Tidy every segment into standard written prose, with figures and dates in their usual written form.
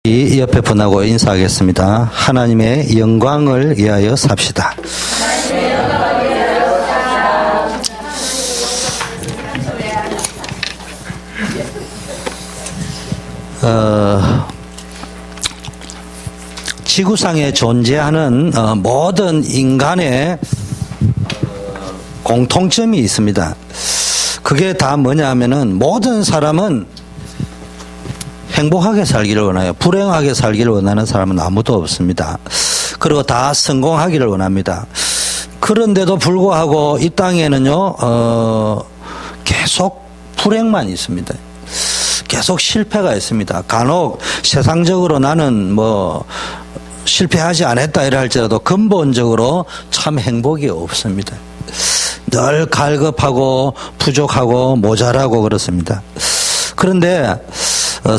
이 옆에 분하고 인사하겠습니다. 하나님의 영광을 위하여 삽시다. 지구상에 존재하는 모든 인간의 공통점이 있습니다. 그게 다 뭐냐 하면은 모든 사람은 행복하게 살기를 원해요. 불행하게 살기를 원하는 사람은 아무도 없습니다. 그리고 다 성공하기를 원합니다. 그런데도 불구하고 이 땅에는요, 계속 불행만 있습니다. 계속 실패가 있습니다. 간혹 세상적으로 나는 실패하지 않았다 이라 할지라도 근본적으로 참 행복이 없습니다. 늘 갈급하고 부족하고 모자라고 그렇습니다. 그런데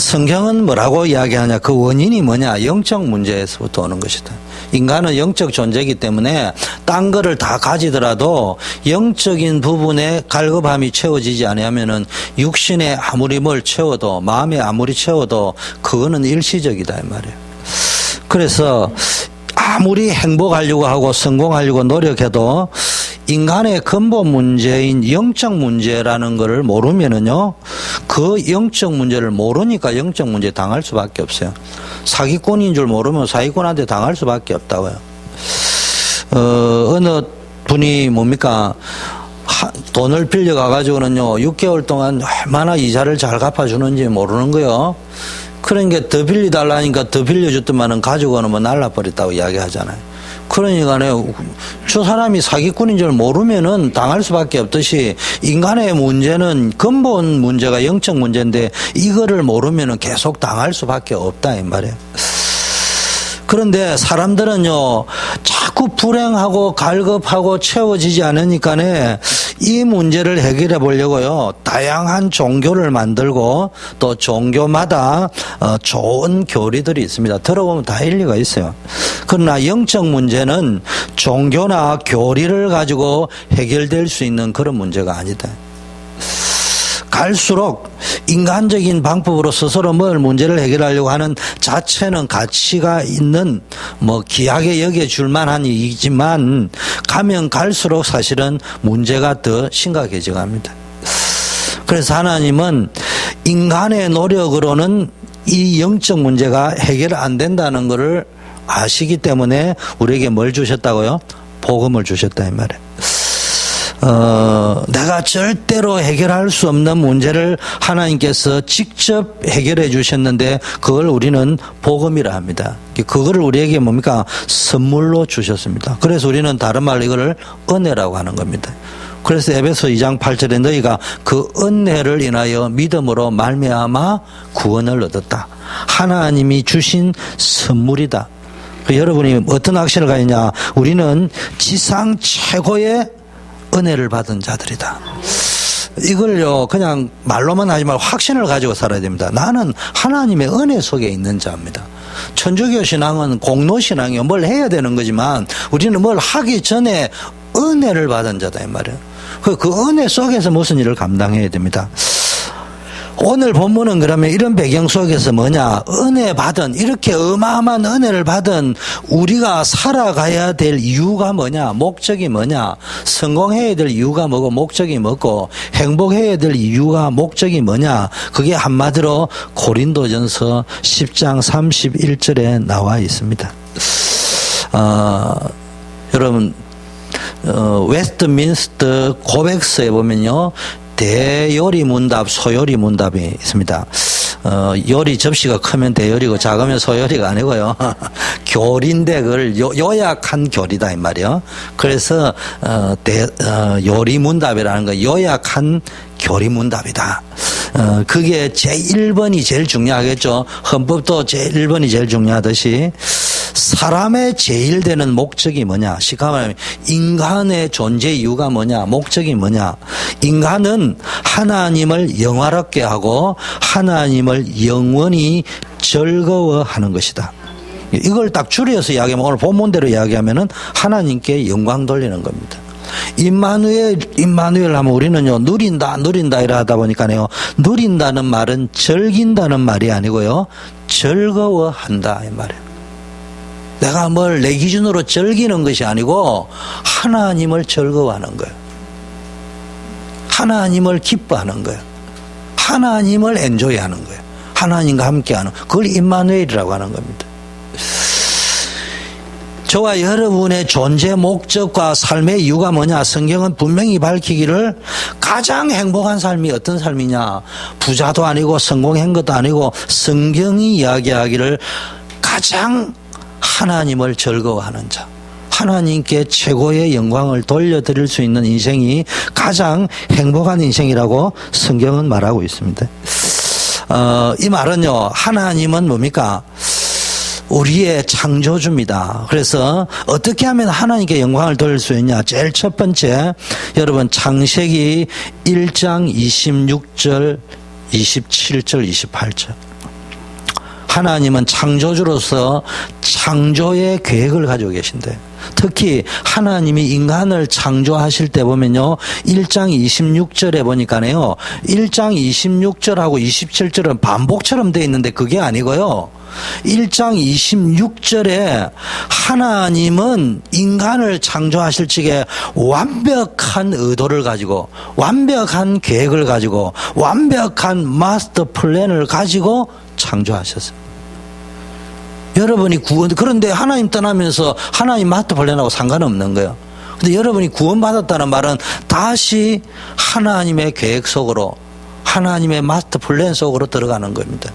성경은 뭐라고 이야기하냐? 그 원인이 뭐냐? 영적 문제에서부터 오는 것이다. 인간은 영적 존재이기 때문에 딴 거를 다 가지더라도 영적인 부분에 갈급함이 채워지지 않으면은 육신에 아무리 뭘 채워도 마음에 아무리 채워도 그거는 일시적이다 이 말이에요. 그래서 아무리 행복하려고 하고 성공하려고 노력해도 인간의 근본 문제인 영적 문제라는 것을 모르면은요, 그 영적 문제를 모르니까 영적 문제 당할 수밖에 없어요. 사기꾼인 줄 모르면 사기꾼한테 당할 수밖에 없다고요. 어느 분이 돈을 빌려가가지고는요, 6개월 동안 얼마나 이자를 잘 갚아주는지 모르는 거요. 그러니까 더 빌려달라니까 더 빌려줬더만은 가지고는 날라버렸다고 이야기하잖아요. 그러니까요, 저 사람이 사기꾼인 줄 모르면은 당할 수밖에 없듯이 인간의 문제는 근본 문제가 영적 문제인데 이거를 모르면은 계속 당할 수밖에 없다 이 말이에요. 그런데 사람들은요, 자꾸 불행하고 갈급하고 채워지지 않으니까네 이 문제를 해결해 보려고요, 다양한 종교를 만들고 또 종교마다 좋은 교리들이 있습니다. 들어보면 다 일리가 있어요. 그러나 영적 문제는 종교나 교리를 가지고 해결될 수 있는 그런 문제가 아니다. 갈수록 인간적인 방법으로 스스로 뭘 문제를 해결하려고 하는 자체는 가치가 있는 귀하게 여겨줄 만한 일이지만 가면 갈수록 사실은 문제가 더 심각해져 갑니다. 그래서 하나님은 인간의 노력으로는 이 영적 문제가 해결 안 된다는 것을 아시기 때문에 우리에게 뭘 주셨다고요? 복음을 주셨다 이 말이에요. 내가 절대로 해결할 수 없는 문제를 하나님께서 직접 해결해 주셨는데 그걸 우리는 복음이라 합니다. 그거를 우리에게 선물로 주셨습니다. 그래서 우리는 다른 말로 이거를 은혜라고 하는 겁니다. 그래서 에베소 2장 8절에 너희가 그 은혜를 인하여 믿음으로 말미암아 구원을 얻었다. 하나님이 주신 선물이다. 여러분이 어떤 확신을 가지냐? 우리는 지상 최고의 은혜를 받은 자들이다. 이걸요, 그냥 말로만 하지 말고 확신을 가지고 살아야 됩니다. 나는 하나님의 은혜 속에 있는 자입니다. 천주교 신앙은 공로 신앙이요, 뭘 해야 되는 거지만 우리는 뭘 하기 전에 은혜를 받은 자다 이 말이에요. 그 은혜 속에서 무슨 일을 감당해야 됩니다. 오늘 본문은 그러면 이런 배경 속에서 은혜 받은, 이렇게 어마어마한 은혜를 받은 우리가 살아가야 될 이유가 목적이 성공해야 될 이유가 뭐고 목적이 뭐고 행복해야 될 이유가 목적이 그게 한마디로 고린도전서 10장 31절에 나와 있습니다. 여러분, 웨스트민스터 고백서에 보면요, 대요리 문답, 소요리 문답이 있습니다. 요리 접시가 크면 대요리고 작으면 소요리가 아니고요. 교리인데 그걸 요약한 교리다 이 말이에요. 그래서 요리 문답이라는 거 요약한 교리 문답이다. 그게 제1번이 제일 중요하겠죠. 헌법도 제1번이 제일 중요하듯이 사람의 제일 되는 목적이 시카 말하면 인간의 존재 이유가 목적이 인간은 하나님을 영화롭게 하고 하나님을 영원히 즐거워하는 것이다. 이걸 딱 줄여서 이야기하면, 오늘 본문대로 이야기하면은 하나님께 영광 돌리는 겁니다. 임마누엘 하면 우리는요, 누린다 이라 하다 보니까요, 누린다는 말은 즐긴다는 말이 아니고요, 즐거워한다 이 말이에요. 내가 뭘 내 기준으로 즐기는 것이 아니고 하나님을 즐거워하는 거예요. 하나님을 기뻐하는 거예요. 하나님을 엔조이하는 거예요. 하나님과 함께하는, 그걸 임마누엘이라고 하는 겁니다. 저와 여러분의 존재 목적과 삶의 이유가 뭐냐? 성경은 분명히 밝히기를 가장 행복한 삶이 어떤 삶이냐? 부자도 아니고 성공한 것도 아니고 성경이 이야기하기를 가장 하나님을 즐거워하는 자, 하나님께 최고의 영광을 돌려드릴 수 있는 인생이 가장 행복한 인생이라고 성경은 말하고 있습니다. 이 말은요, 하나님은 뭡니까? 우리의 창조주입니다. 그래서 어떻게 하면 하나님께 영광을 돌릴 수 있냐? 제일 첫 번째, 여러분 창세기 1장 26절, 27절, 28절. 하나님은 창조주로서 창조의 계획을 가지고 계신데, 특히 하나님이 인간을 창조하실 때 보면요, 1장 26절에 보니까요, 1장 26절하고 27절은 반복처럼 되어 있는데 그게 아니고요, 1장 26절에 하나님은 인간을 창조하실 적에 완벽한 의도를 가지고, 완벽한 계획을 가지고, 완벽한 마스터 플랜을 가지고 창조하셨습니다. 여러분이 그런데 하나님 떠나면서 하나님 마스터 플랜하고 상관없는 거예요. 근데 여러분이 구원받았다는 말은 다시 하나님의 계획 속으로, 하나님의 마스터 플랜 속으로 들어가는 겁니다.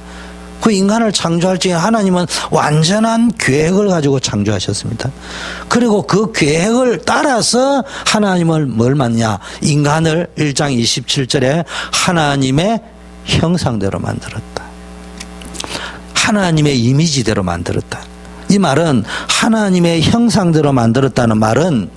그 인간을 창조할 적에 하나님은 완전한 계획을 가지고 창조하셨습니다. 그리고 그 계획을 따라서 하나님을 뭘 만냐? 인간을 1장 27절에 하나님의 형상대로 만들었다. 하나님의 이미지대로 만들었다. 이 말은 하나님의 형상대로 만들었다는 말은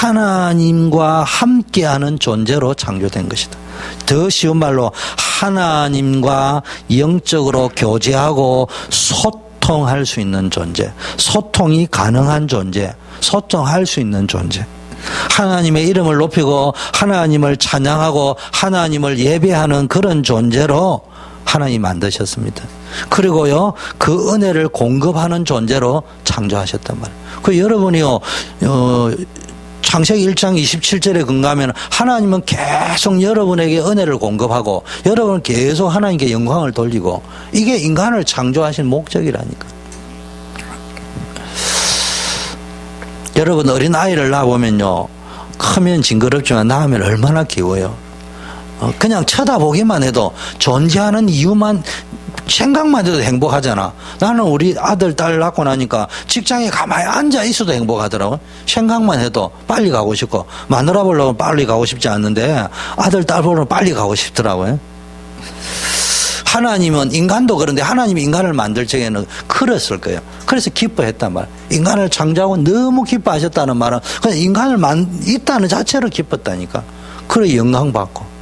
하나님과 함께하는 존재로 창조된 것이다. 더 쉬운 말로 하나님과 영적으로 교제하고 소통할 수 있는 존재, 소통이 가능한 존재, 소통할 수 있는 존재. 하나님의 이름을 높이고 하나님을 찬양하고 하나님을 예배하는 그런 존재로 하나님이 만드셨습니다. 그리고요, 그 은혜를 공급하는 존재로 창조하셨단 말이에요. 그 여러분이요, 창세기 1장 27절에 근거하면 하나님은 계속 여러분에게 은혜를 공급하고 여러분은 계속 하나님께 영광을 돌리고, 이게 인간을 창조하신 목적이라니까. 여러분 어린 아이를 낳아보면요, 크면 징그럽지만 낳으면 얼마나 귀여워요. 그냥 쳐다보기만 해도, 존재하는 이유만, 생각만 해도 행복하잖아. 나는 우리 아들, 딸 낳고 나니까 직장에 가만히 앉아 있어도 행복하더라고. 생각만 해도 빨리 가고 싶고, 마누라 보려고 빨리 가고 싶지 않는데 아들, 딸 보려고 빨리 가고 싶더라고요. 하나님은, 인간도 그런데 하나님이 인간을 만들 적에는 그랬을 거예요. 그래서 기뻐했단 말. 인간을 창조하고 너무 기뻐하셨다는 말은 그냥 인간을 있다는 자체로 기뻤다니까. 그래 영광받고.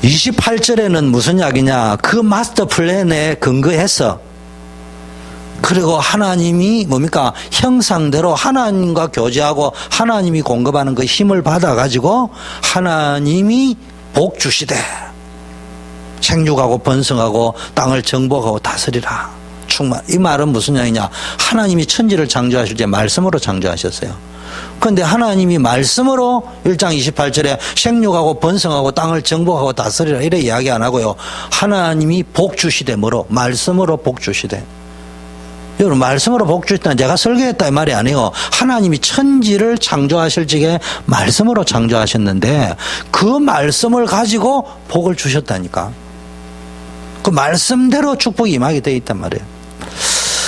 28절에는 무슨 이야기냐? 그 마스터 플랜에 근거해서, 그리고 하나님이 뭡니까? 형상대로 하나님과 교제하고 하나님이 공급하는 그 힘을 받아가지고 하나님이 복 주시되 생육하고 번성하고 땅을 정복하고 다스리라. 충만. 이 말은 무슨 이야기냐? 하나님이 천지를 창조하실 때 말씀으로 창조하셨어요. 그런데 하나님이 말씀으로 1장 28절에 생육하고 번성하고 땅을 정복하고 다스리라 이래 이야기 안 하고요, 하나님이 복 주시되, 뭐로? 말씀으로 복 주시되. 여러분, 말씀으로 복 주시다는 제가 설계했다 이 말이 아니에요. 하나님이 천지를 창조하실 적에 말씀으로 창조하셨는데 그 말씀을 가지고 복을 주셨다니까. 그 말씀대로 축복이 임하게 되어 있단 말이에요.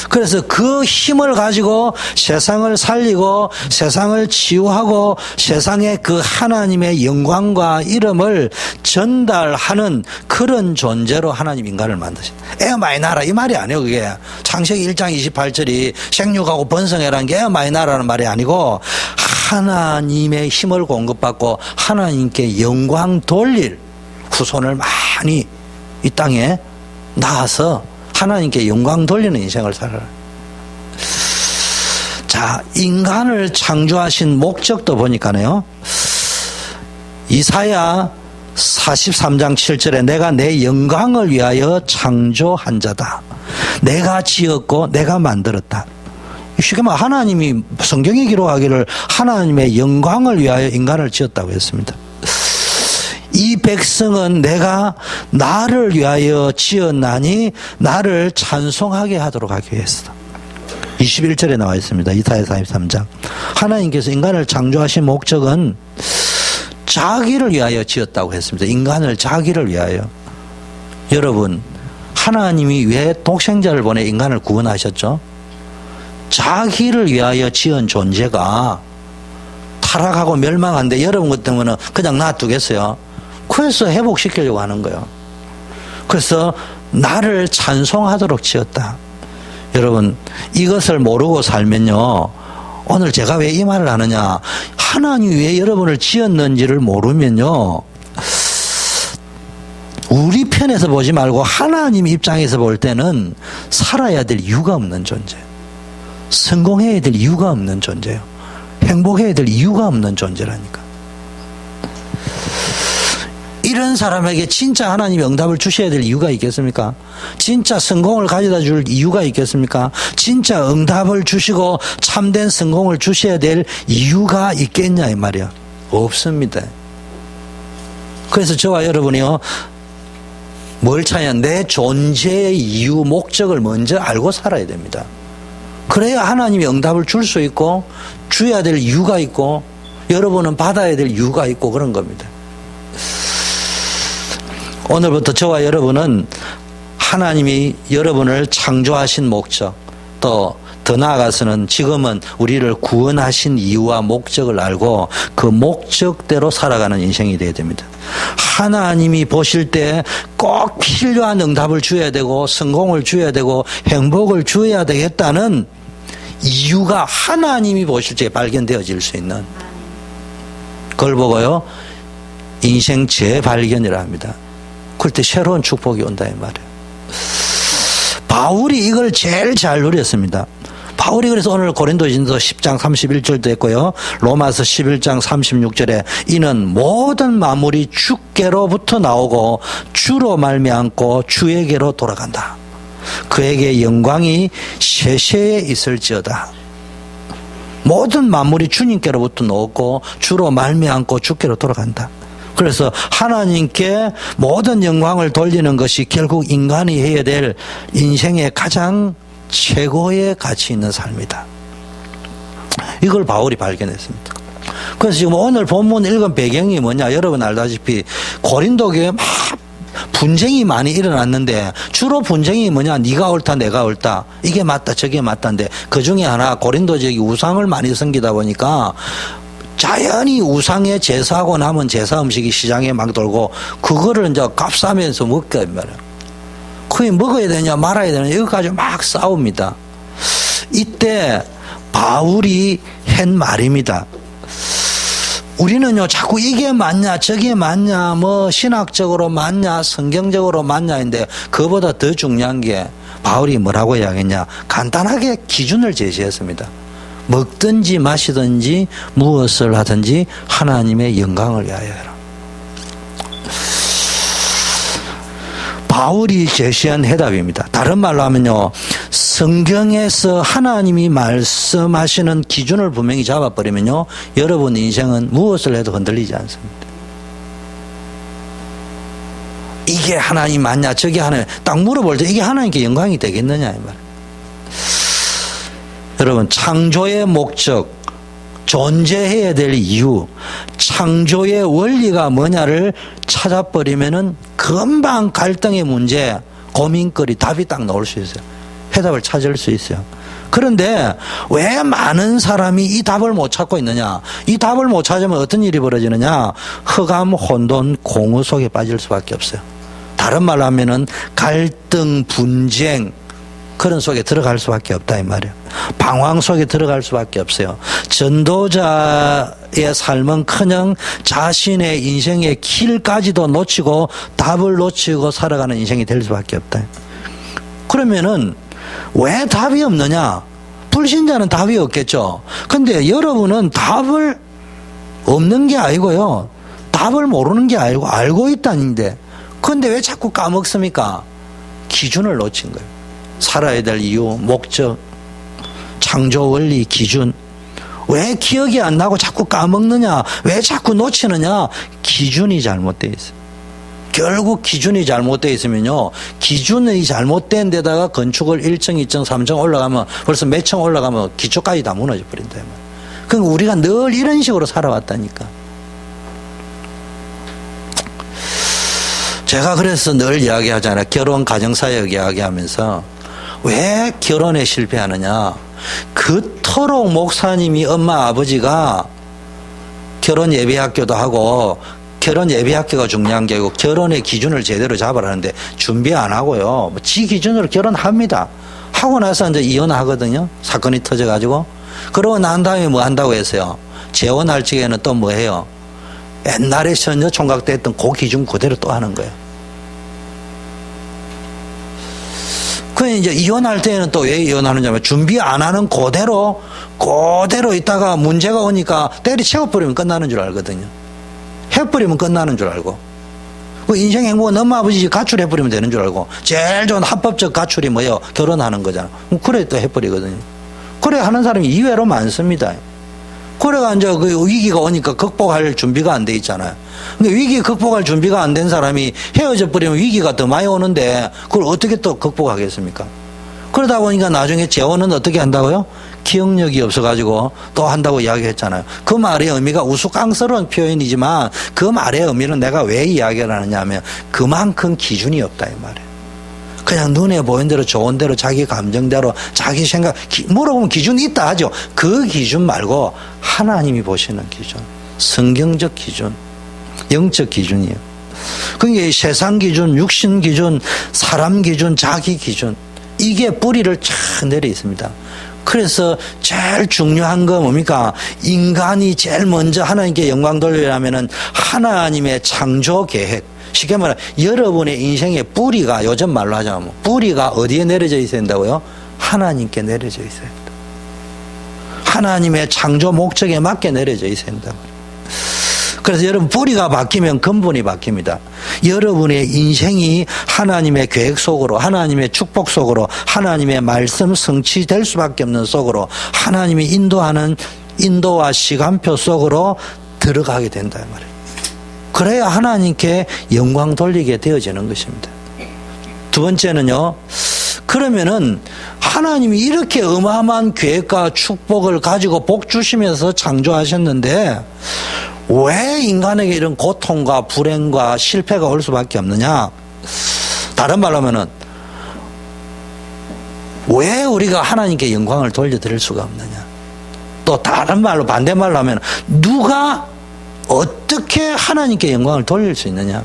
그래서 그 힘을 가지고 세상을 살리고 세상을 치유하고 세상에 그 하나님의 영광과 이름을 전달하는 그런 존재로 하나님 인간을 만드셨다. 애 많이 낳아라 이 말이 아니에요. 그게 창세기 1장 28절이 생육하고 번성해라는 게 애 많이 낳아라는 말이 아니고, 하나님의 힘을 공급받고 하나님께 영광 돌릴 후손을 많이 이 땅에 낳아서 하나님께 영광 돌리는 인생을 살아라. 자, 인간을 창조하신 목적도 보니까요, 이사야 43장 7절에 내가 내 영광을 위하여 창조한 자다. 내가 지었고 내가 만들었다. 쉽게 말하면 하나님이 성경에 기록하기를 하나님의 영광을 위하여 인간을 지었다고 했습니다. 이 백성은 내가 나를 위하여 지었나니 나를 찬송하게 하도록 하기 위해서다. 21절에 나와 있습니다. 이사야 43장. 하나님께서 인간을 창조하신 목적은 자기를 위하여 지었다고 했습니다. 인간을 자기를 위하여. 여러분, 하나님이 왜 독생자를 보내 인간을 구원하셨죠? 자기를 위하여 지은 존재가 타락하고 멸망한데 여러분 것 때문에 그냥 놔두겠어요? 그래서 회복시키려고 하는 거예요. 그래서 나를 찬송하도록 지었다. 여러분, 이것을 모르고 살면요, 오늘 제가 왜 이 말을 하느냐, 하나님이 왜 여러분을 지었는지를 모르면요, 우리 편에서 보지 말고 하나님 입장에서 볼 때는 살아야 될 이유가 없는 존재, 성공해야 될 이유가 없는 존재예요. 행복해야 될 이유가 없는 존재라니까. 이런 사람에게 진짜 하나님이 응답을 주셔야 될 이유가 있겠습니까? 진짜 성공을 가져다 줄 이유가 있겠습니까? 진짜 응답을 주시고 참된 성공을 주셔야 될 이유가 있겠냐 이 말이야. 없습니다. 그래서 저와 여러분이요, 뭘 찾냐, 내 존재의 이유, 목적을 먼저 알고 살아야 됩니다. 그래야 하나님이 응답을 줄 수 있고 줘야 될 이유가 있고 여러분은 받아야 될 이유가 있고 그런 겁니다. 오늘부터 저와 여러분은 하나님이 여러분을 창조하신 목적, 또 더 나아가서는 지금은 우리를 구원하신 이유와 목적을 알고 그 목적대로 살아가는 인생이 되어야 됩니다. 하나님이 보실 때 꼭 필요한 응답을 줘야 되고 성공을 줘야 되고 행복을 줘야 되겠다는 이유가 하나님이 보실 때 발견되어질 수 있는, 그걸 보고요, 인생 재발견이라 합니다. 그럴 때 새로운 축복이 온다 이 말이에요. 바울이 이걸 제일 잘 누렸습니다. 바울이 그래서 오늘 고린도전서 10장 31절도 했고요, 로마서 11장 36절에 이는 모든 만물이 주께로부터 나오고 주로 말미암고 주에게로 돌아간다. 그에게 영광이 세세에 있을지어다. 모든 만물이 주님께로부터 나오고 주로 말미암고 주께로 돌아간다. 그래서 하나님께 모든 영광을 돌리는 것이 결국 인간이 해야 될 인생의 가장 최고의 가치 있는 삶이다. 이걸 바울이 발견했습니다. 그래서 지금 오늘 본문 읽은 배경이 뭐냐, 여러분 알다시피 고린도 교회에 막 분쟁이 많이 일어났는데 주로 분쟁이 뭐냐, 네가 옳다 내가 옳다, 이게 맞다 저게 맞다인데 그 중에 하나 고린도 지역이 우상을 많이 섬기다 보니까 자연히 우상에 제사하고 남은 제사 음식이 시장에 막 돌고 그거를 이제 값싸면서 먹게 말이에요. 그게 먹어야 되냐 말아야 되냐 이거 가지고 막 싸웁니다. 이때 바울이 한 말입니다. 우리는요 자꾸 이게 맞냐 저게 맞냐 뭐 신학적으로 맞냐 성경적으로 맞냐인데 그보다 더 중요한 게 바울이 뭐라고 이야기했냐, 간단하게 기준을 제시했습니다. 먹든지 마시든지 무엇을 하든지 하나님의 영광을 위하여 해라. 바울이 제시한 해답입니다. 다른 말로 하면요, 성경에서 하나님이 말씀하시는 기준을 분명히 잡아버리면요, 여러분 인생은 무엇을 해도 흔들리지 않습니다. 이게 하나님 맞냐 저게 하나님, 딱 물어볼 때 이게 하나님께 영광이 되겠느냐 이 말. 여러분, 창조의 목적, 존재해야 될 이유, 창조의 원리가 뭐냐를 찾아버리면은 금방 갈등의 문제, 고민거리, 답이 딱 나올 수 있어요. 해답을 찾을 수 있어요. 그런데 왜 많은 사람이 이 답을 못 찾고 있느냐? 이 답을 못 찾으면 어떤 일이 벌어지느냐? 흑암, 혼돈, 공허 속에 빠질 수밖에 없어요. 다른 말로 하면은 갈등, 분쟁, 그런 속에 들어갈 수밖에 없다 이 말이에요. 방황 속에 들어갈 수밖에 없어요. 전도자의 삶은커녕 자신의 인생의 길까지도 놓치고 답을 놓치고 살아가는 인생이 될 수밖에 없다. 그러면은 왜 답이 없느냐? 불신자는 답이 없겠죠. 근데 여러분은 답을 없는 게 아니고요, 답을 모르는 게 아니고 알고 있다는데 그런데 왜 자꾸 까먹습니까? 기준을 놓친 거예요. 살아야 될 이유, 목적, 창조 원리, 기준. 왜 기억이 안 나고 자꾸 까먹느냐? 왜 자꾸 놓치느냐? 기준이 잘못되어 있어요. 결국 기준이 잘못되어 있으면요, 기준이 잘못된 데다가 건축을 1층, 2층, 3층 올라가면 벌써 몇 층 올라가면 기초까지 다 무너져 버린다. 그러니까 우리가 늘 이런 식으로 살아왔다니까. 제가 그래서 늘 이야기하잖아요. 결혼 가정사역 이야기하면서 왜 결혼에 실패하느냐? 그토록 목사님이 엄마 아버지가 결혼 예비학교도 하고 결혼 예비학교가 중요한 게 아니고 결혼의 기준을 제대로 잡으라는데 준비 안 하고요. 지 기준으로 결혼합니다. 하고 나서 이제 이혼하거든요. 사건이 터져가지고. 그러고 난 다음에 뭐 한다고 했어요? 재혼할 적에는 또 뭐 해요? 옛날에 전혀 총각 때 했던 그 기준 그대로 또 하는 거예요. 그 이제 이혼할 때는 또 왜 이혼하느냐면 준비 안 하는 그대로 있다가 문제가 오니까 때리채워버리면 끝나는 줄 알거든요. 해버리면 끝나는 줄 알고. 그 인생 행복은 엄마 아버지 가출해버리면 되는 줄 알고. 제일 좋은 합법적 가출이 뭐예요? 결혼하는 거잖아. 그래 또 해버리거든요. 그래 하는 사람이 이외로 많습니다. 그래가 이제 그 위기가 오니까 극복할 준비가 안 돼 있잖아요. 근데 위기 극복할 준비가 안 된 사람이 헤어져 버리면 위기가 더 많이 오는데 그걸 어떻게 또 극복하겠습니까? 그러다 보니까 나중에 재혼은 어떻게 한다고요? 기억력이 없어가지고 또 한다고 이야기했잖아요. 그 말의 의미가 우스꽝스러운 표현이지만 그 말의 의미는 내가 왜 이야기를 하느냐 하면 그만큼 기준이 없다 이 말이에요. 그냥 눈에 보이는 대로 좋은 대로 자기 감정대로 자기 생각 물어보면 기준이 있다 하죠. 그 기준 말고 하나님이 보시는 기준, 성경적 기준, 영적 기준이에요. 그게 세상 기준, 육신 기준, 사람 기준, 자기 기준 이게 뿌리를 쫙 내려 있습니다. 그래서 제일 중요한 거 뭡니까? 인간이 제일 먼저 하나님께 영광 돌리려면은 하나님의 창조 계획. 쉽게 말하면 여러분의 인생의 뿌리가 요즘 말로 하자면 뿌리가 어디에 내려져 있어야 된다고요? 하나님께 내려져 있어야 된다. 하나님의 창조 목적에 맞게 내려져 있어야 된다. 그래서 여러분 뿌리가 바뀌면 근본이 바뀝니다. 여러분의 인생이 하나님의 계획 속으로 하나님의 축복 속으로 하나님의 말씀 성취될 수밖에 없는 속으로 하나님이 인도하는 인도와 시간표 속으로 들어가게 된다 말이에요. 그래야 하나님께 영광 돌리게 되어지는 것입니다. 두 번째는요. 그러면은 하나님이 이렇게 어마어마한 계획과 축복을 가지고 복 주시면서 창조하셨는데 왜 인간에게 이런 고통과 불행과 실패가 올 수밖에 없느냐? 다른 말로 하면은 왜 우리가 하나님께 영광을 돌려드릴 수가 없느냐? 또 다른 말로 반대말로 하면 누가 어떻게 하나님께 영광을 돌릴 수 있느냐?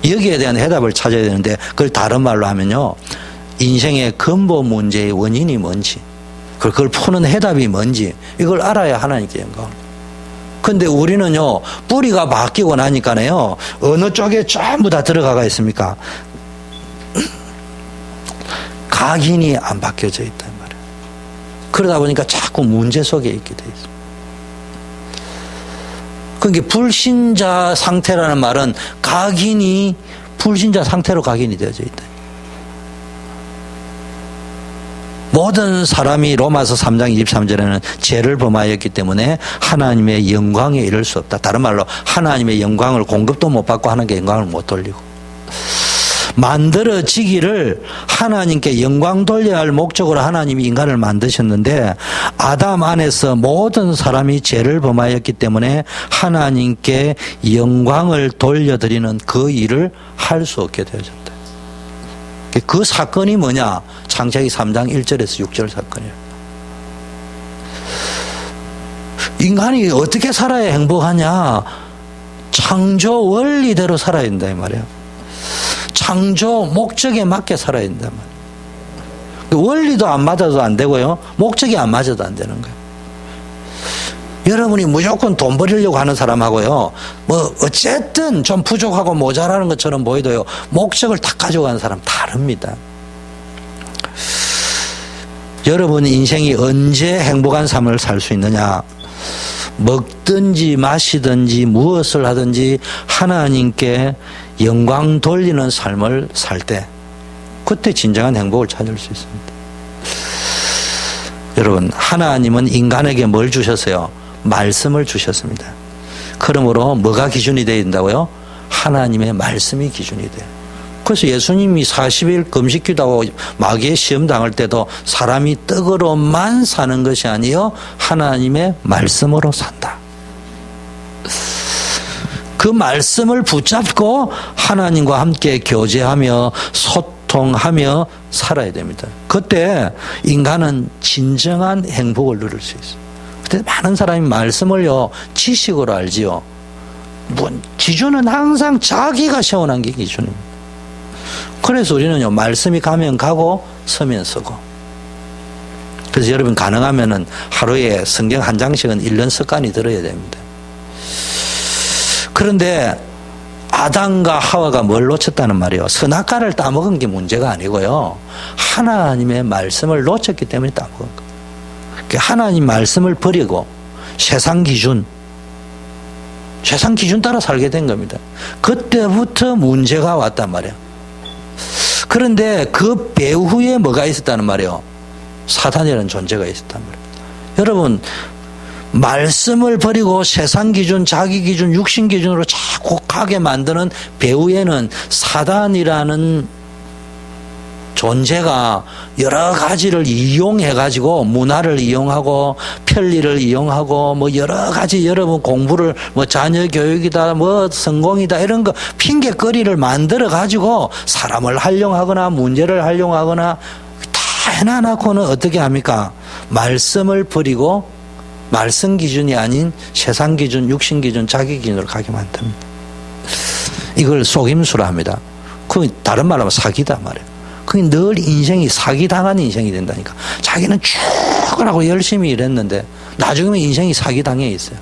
여기에 대한 해답을 찾아야 되는데 그걸 다른 말로 하면요. 인생의 근본 문제의 원인이 뭔지 그걸 푸는 해답이 뭔지 이걸 알아야 하나님께 영광을. 근데 우리는요, 뿌리가 바뀌고 나니까요, 어느 쪽에 전부 다 들어가가 있습니까? 각인이 안 바뀌어져 있단 말이에요. 그러다 보니까 자꾸 문제 속에 있게 돼 있어요. 그러니까 불신자 상태라는 말은 각인이 불신자 상태로 각인이 되어져 있다. 모든 사람이 로마서 3장 23절에는 죄를 범하였기 때문에 하나님의 영광에 이를 수 없다. 다른 말로 하나님의 영광을 공급도 못 받고 하나님께 영광을 못 돌리고 만들어지기를 하나님께 영광 돌려야 할 목적으로 하나님이 인간을 만드셨는데 아담 안에서 모든 사람이 죄를 범하였기 때문에 하나님께 영광을 돌려드리는 그 일을 할 수 없게 되어졌다. 그 사건이 뭐냐? 창세기 3장 1절에서 6절 사건이에요. 인간이 어떻게 살아야 행복하냐? 창조 원리대로 살아야 된다 이 말이에요. 창조 목적에 맞게 살아야 된단 말이에요. 원리도 안 맞아도 안 되고요. 목적이 안 맞아도 안 되는 거예요. 여러분이 무조건 돈 벌이려고 하는 사람하고요. 뭐 어쨌든 좀 부족하고 모자라는 것처럼 보이도요. 목적을 딱 가지고 가는 사람 다릅니다. 여러분 인생이 언제 행복한 삶을 살 수 있느냐? 먹든지 마시든지 무엇을 하든지 하나님께 영광 돌리는 삶을 살 때 그때 진정한 행복을 찾을 수 있습니다. 여러분, 하나님은 인간에게 뭘 주셨어요? 말씀을 주셨습니다. 그러므로 뭐가 기준이 되어야 된다고요? 하나님의 말씀이 기준이 돼요. 그래서 예수님이 40일 금식기도하고 마귀의 시험 당할 때도 사람이 떡으로만 사는 것이 아니요 하나님의 말씀으로 산다. 그 말씀을 붙잡고 하나님과 함께 교제하며 소통하며 살아야 됩니다. 그때 인간은 진정한 행복을 누릴 수 있어요. 그때 많은 사람이 말씀을요 지식으로 알지요. 기준은 항상 자기가 세워놓은 게 기준입니다. 그래서 우리는요 말씀이 가면 가고 서면 서고. 그래서 여러분 가능하면은 하루에 성경 한 장씩은 1년 습관이 들어야 됩니다. 그런데 아담과 하와가 뭘 놓쳤다는 말이에요? 선악과를 따먹은 게 문제가 아니고요 하나님의 말씀을 놓쳤기 때문에 따먹은 거예요. 하나님 말씀을 버리고 세상 기준 따라 살게 된 겁니다. 그때부터 문제가 왔단 말이에요. 그런데 그 배후에 뭐가 있었다는 말이에요? 사단이라는 존재가 있었단 말이에요. 여러분, 말씀을 버리고 세상 기준, 자기 기준, 육신 기준으로 자꾸 가게 만드는 배후에는 사단이라는 존재가 여러 가지를 이용해가지고 문화를 이용하고 편리를 이용하고 뭐 여러 가지 여러분 공부를 뭐 자녀 교육이다 뭐 성공이다 이런 거 핑계거리를 만들어가지고 사람을 활용하거나 문제를 활용하거나 다 해놔놓고는 어떻게 합니까? 말씀을 버리고 말씀 기준이 아닌 세상 기준, 육신 기준, 자기 기준으로 가게 만듭니다. 이걸 속임수라 합니다. 그 다른 말로 하면 사기다 말이에요. 그게 늘 인생이 사기당한 인생이 된다니까. 자기는 죽으라고 열심히 일했는데 나중에 인생이 사기당해 있어요.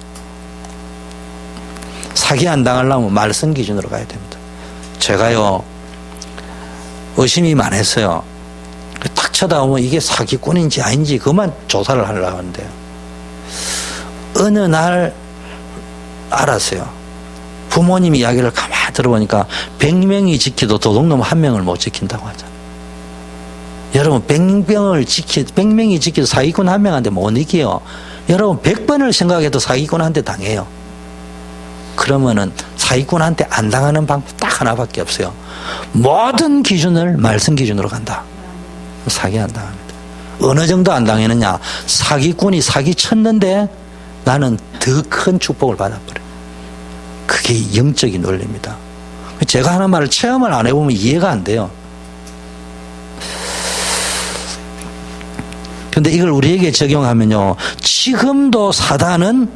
사기 안 당하려면 말씀 기준으로 가야 됩니다. 제가요 의심이 많았어요. 딱 쳐다보면 이게 사기꾼인지 아닌지 그만 조사를 하려고 하는데요. 어느 날 알았어요. 부모님 이야기를 가만히 들어보니까 100명이 지켜도 도둑놈 1명을 못 지킨다고 하잖아요. 여러분 100명이 지켜도 사기꾼 1명한테 못 이겨요. 여러분 100번을 생각해도 사기꾼한테 당해요. 그러면은 사기꾼한테 안 당하는 방법 딱 하나밖에 없어요. 모든 기준을 말씀 기준으로 간다. 사기 안 당합니다. 어느 정도 안 당했느냐? 사기꾼이 사기 쳤는데 나는 더 큰 축복을 받아버려요. 그게 영적인 논리입니다. 제가 하는 말을 체험을 안 해보면 이해가 안 돼요. 그런데 이걸 우리에게 적용하면요, 지금도 사단은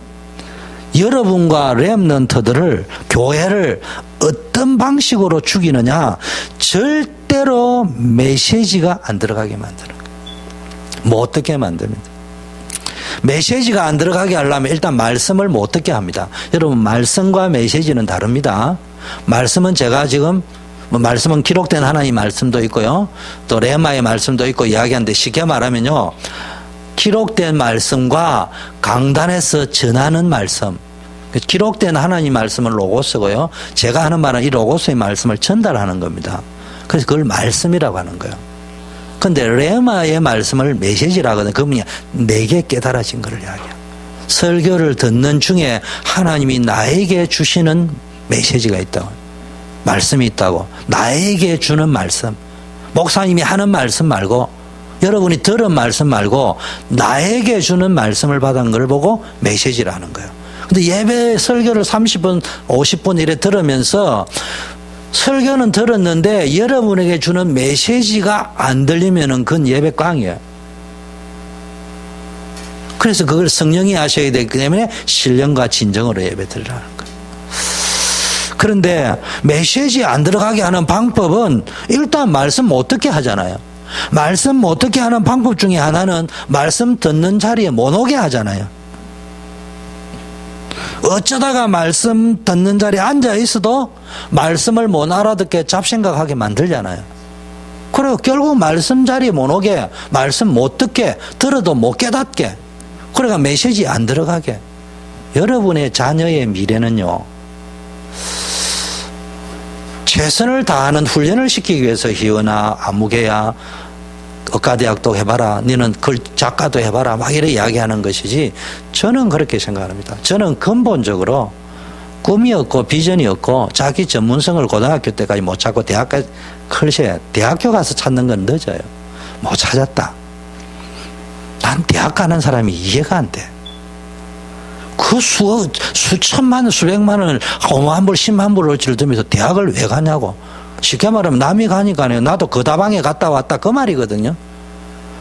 여러분과 렘넌트들을, 교회를 어떤 방식으로 죽이느냐? 절대로 메시지가 안 들어가게 만드는 거예요. 뭐 어떻게 만듭니다. 메시지가 안 들어가게 하려면 일단 말씀을 못 듣게 합니다. 여러분, 말씀과 메시지는 다릅니다. 말씀은 제가 지금 말씀은 기록된 하나님 말씀도 있고요, 또 레마의 말씀도 있고 이야기하는데, 쉽게 말하면요, 기록된 말씀과 강단에서 전하는 말씀, 기록된 하나님 말씀은 로고스고요, 제가 하는 말은 이 로고스의 말씀을 전달하는 겁니다. 그래서 그걸 말씀이라고 하는 거예요. 근데 레마의 말씀을 메시지라고 하거든요. 그러면 내게 깨달아진 것을 이야기해요. 설교를 듣는 중에 하나님이 나에게 주시는 메시지가 있다고, 말씀이 있다고, 나에게 주는 말씀, 목사님이 하는 말씀 말고, 여러분이 들은 말씀 말고 나에게 주는 말씀을 받은 걸 보고 메시지라는 거예요. 근데 예배 설교를 30분 50분 이래 들으면서 설교는 들었는데 여러분에게 주는 메시지가 안 들리면은 그건 예배 꽝이에요. 그래서 그걸 성령이 하셔야 되기 때문에 신령과 진정으로 예배 드리라는 거예요. 그런데 메시지 안 들어가게 하는 방법은 일단 말씀 못 듣게 하잖아요. 말씀 못 듣게 하는 방법 중에 하나는 말씀 듣는 자리에 못 오게 하잖아요. 어쩌다가 말씀 듣는 자리에 앉아 있어도 말씀을 못 알아듣게 잡생각하게 만들잖아요. 그리고 결국 말씀 자리에 못 오게, 말씀 못 듣게, 들어도 못 깨닫게, 그러니까 메시지 안 들어가게. 여러분의 자녀의 미래는요, 최선을 다하는 훈련을 시키기 위해서 희원아, 아무개야, 의과대학도 해봐라, 너는 글 작가도 해봐라, 막 이렇게 이야기하는 것이지, 저는 그렇게 생각합니다. 저는 근본적으로 꿈이 없고 비전이 없고 자기 전문성을 고등학교 때까지 못 찾고 대학교 가서 찾는 건 늦어요. 못 찾았다. 난 대학 가는 사람이 이해가 안 돼. 그 수천만 원, 수백만 원을 5만 불, 10만 불을 들면서 대학을 왜 가냐고. 쉽게 말하면 남이 가니까요. 나도 그 다방에 갔다 왔다 그 말이거든요.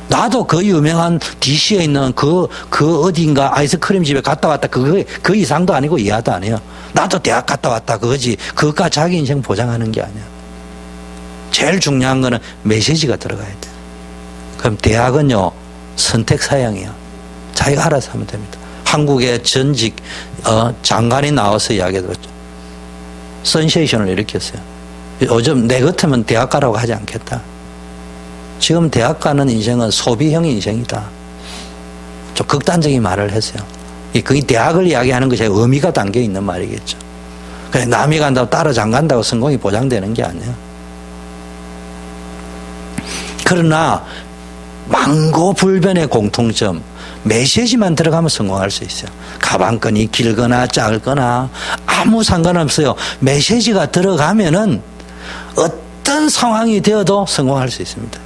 나도 그 유명한 DC에 있는 그 어딘가 아이스크림 집에 갔다 왔다 그 이상도 아니고 이하도 아니에요. 나도 대학 갔다 왔다 그거지. 그가 자기 인생 보장하는 게 아니야. 제일 중요한 거는 메시지가 들어가야 돼. 그럼 대학은요, 선택 사양이야. 자기가 알아서 하면 됩니다. 한국의 전직 장관이 나와서 이야기 들었죠. 센세이션을 일으켰어요. 요즘 내 같으면 대학 가라고 하지 않겠다. 지금 대학 가는 인생은 소비형 인생이다. 좀 극단적인 말을 했어요. 그게 대학을 이야기하는 것에 의미가 담겨 있는 말이겠죠. 그냥 남이 간다고 따라 장 간다고 성공이 보장되는 게 아니에요. 그러나 만고불변의 공통점, 메시지만 들어가면 성공할 수 있어요. 가방끈이 길거나 짧거나 아무 상관없어요. 메시지가 들어가면은 어떤 상황이 되어도 성공할 수 있습니다.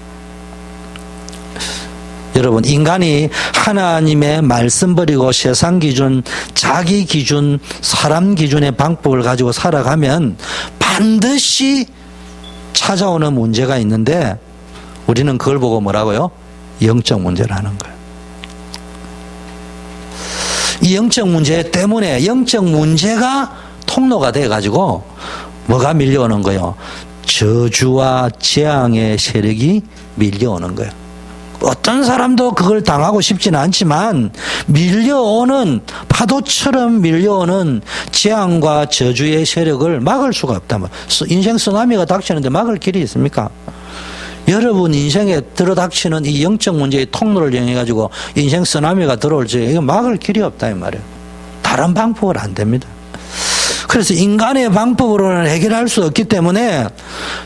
여러분, 인간이 하나님의 말씀 버리고 세상 기준, 자기 기준, 사람 기준의 방법을 가지고 살아가면 반드시 찾아오는 문제가 있는데 우리는 그걸 보고 뭐라고요? 영적 문제라는 거예요. 이 영적 문제 때문에 영적 문제가 통로가 돼가지고 뭐가 밀려오는 거예요? 저주와 재앙의 세력이 밀려오는 거예요. 어떤 사람도 그걸 당하고 싶지는 않지만 밀려오는 파도처럼 밀려오는 재앙과 저주의 세력을 막을 수가 없다. 인생 쓰나미가 닥치는데 막을 길이 있습니까? 여러분 인생에 들어닥치는 이 영적 문제의 통로를 이용해 가지고 인생 쓰나미가 들어올지 이거 막을 길이 없다 이 말이에요. 다른 방법은 안 됩니다. 그래서 인간의 방법으로는 해결할 수 없기 때문에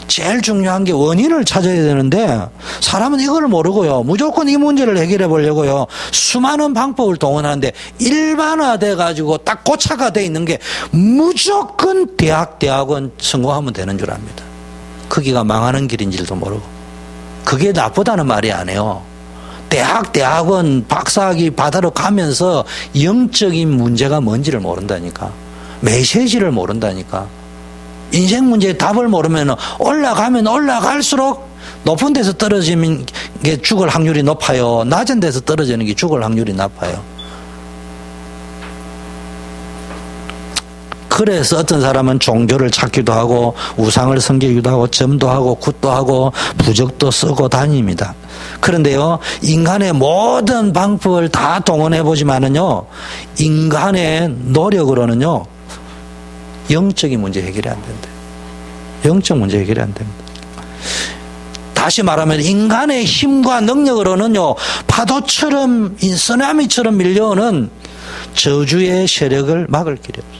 제일 중요한 게 원인을 찾아야 되는데 사람은 이걸 모르고요. 무조건 이 문제를 해결해 보려고요. 수많은 방법을 동원하는데 일반화돼 가지고 딱 고착화 돼 있는 게 무조건 대학원 성공하면 되는 줄 압니다. 거기가 망하는 길인지도 모르고. 그게 나쁘다는 말이 아니에요. 대학원 박사학위 받으러 가면서 영적인 문제가 뭔지를 모른다니까. 메시지를 모른다니까. 인생 문제의 답을 모르면 올라가면 올라갈수록 높은 데서 떨어지는 게 죽을 확률이 높아요. 낮은 데서 떨어지는 게 죽을 확률이 높아요. 그래서 어떤 사람은 종교를 찾기도 하고 우상을 섬기기도 하고 점도 하고 굿도 하고 부적도 쓰고 다닙니다. 그런데요, 인간의 모든 방법을 다 동원해 보지만은요, 인간의 노력으로는요, 영적인 문제 해결이 안 된대요. 영적 문제 해결이 안 됩니다. 다시 말하면 인간의 힘과 능력으로는요, 파도처럼 쓰나미처럼 밀려오는 저주의 세력을 막을 길이 없어요.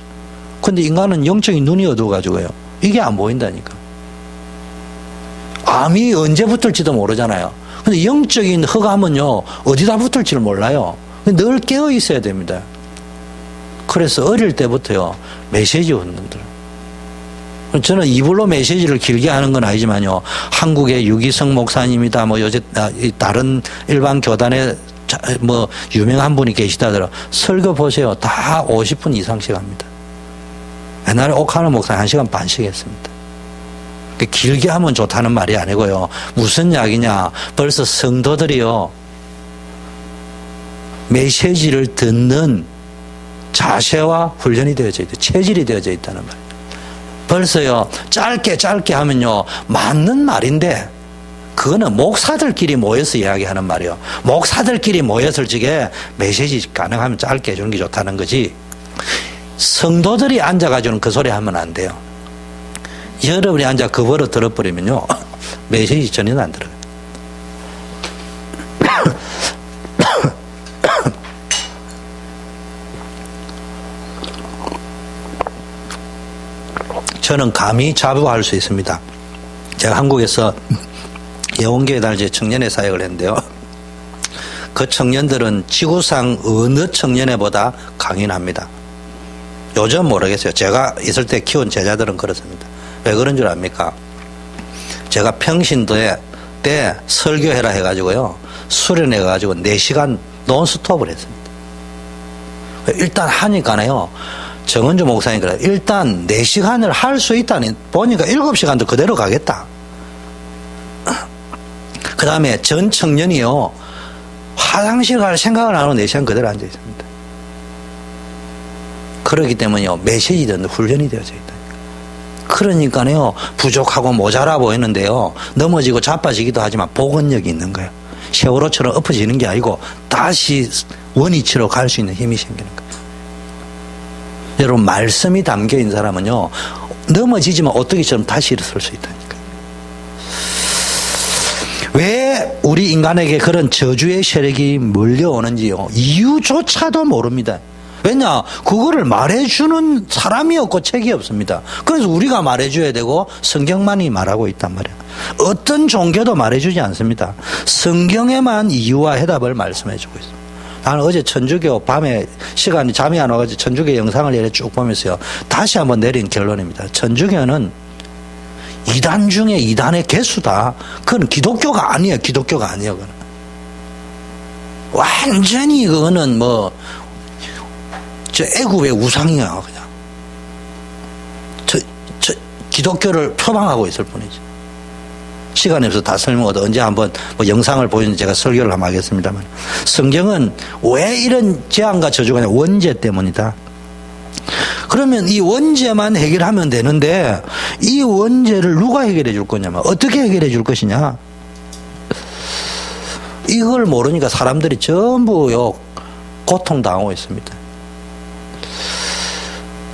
근데 인간은 영적인 눈이 어두워가지고요, 이게 안 보인다니까. 암이 언제 붙을지도 모르잖아요. 근데 영적인 흑암은요, 어디다 붙을지를 몰라요. 늘 깨어 있어야 됩니다. 그래서 어릴 때부터요, 메시지 얻는들. 저는 이불로 메시지를 길게 하는 건 아니지만요, 한국의 유기성 목사님이다, 뭐 요새 다른 일반 교단에 뭐 유명한 분이 계시다더라. 설교 보세요. 다 50분 이상씩 합니다. 옛날에 옥하는 목사님 1시간 반씩 했습니다. 길게 하면 좋다는 말이 아니고요. 무슨 이야기냐. 벌써 성도들이요, 메시지를 듣는 자세와 훈련이 되어져 있다. 체질이 되어져 있다는 말. 벌써요, 짧게 하면요, 맞는 말인데, 그거는 목사들끼리 모여서 이야기하는 말이에요. 목사들끼리 모였을 적에 메시지 가능하면 짧게 해주는 게 좋다는 거지. 성도들이 앉아가지고는 그 소리 하면 안 돼요. 여러분이 앉아 그 버릇 들어버리면요, 메시지 전혀 안 들어요. 저는 감히 자부할 수 있습니다. 제가 한국에서 예원교회 단체 청년회 사역을 했는데요. 그 청년들은 지구상 어느 청년회보다 강인합니다. 요즘 모르겠어요. 제가 있을 때 키운 제자들은 그렇습니다. 왜 그런 줄 압니까? 제가 평신도에 때 설교해라 해가지고요. 수련해가지고 4시간 논스톱을 했습니다. 일단 하니까요. 정은주 목사님 그래요. 일단 4시간을 할 수 있다니 보니까 7시간도 그대로 가겠다. 그 다음에 전 청년이요. 화장실 갈 생각을 안 하고 4시간 그대로 앉아 있습니다. 그렇기 때문에요. 메시지든 훈련이 되어져 있다. 그러니까요. 부족하고 모자라 보이는데요. 넘어지고 자빠지기도 하지만 복원력이 있는 거예요. 세월호처럼 엎어지는 게 아니고 다시 원위치로 갈 수 있는 힘이 생기는 거예요. 여러분 말씀이 담겨있는 사람은요. 넘어지지만 오뚜기처럼 다시 일어설 수 있다니까요. 왜 우리 인간에게 그런 저주의 세력이 몰려오는지요. 이유조차도 모릅니다. 왜냐? 그거를 말해주는 사람이 없고 책이 없습니다. 그래서 우리가 말해줘야 되고 성경만이 말하고 있단 말이에요. 어떤 종교도 말해주지 않습니다. 성경에만 이유와 해답을 말씀해주고 있습니다. 나는 어제 천주교 밤에 시간이 잠이 안 와가지고 천주교 영상을 이렇게 쭉 보면서요. 다시 한번 내린 결론입니다. 천주교는 이단 중에 이단의 개수다. 그건 기독교가 아니에요. 기독교가 아니에요. 그건. 완전히 그거는 저 애굽의 우상이야, 그냥. 저 기독교를 표방하고 있을 뿐이지. 시간이 없어서 다 설명하다 언제 한번 영상을 보여주면 제가 설교를 한번 하겠습니다만. 성경은 왜 이런 재앙과 저주가 아니라 원죄 때문이다. 그러면 이 원죄만 해결하면 되는데 이 원죄를 누가 해결해 줄 거냐면 어떻게 해결해 줄 것이냐. 이걸 모르니까 사람들이 전부요 고통당하고 있습니다.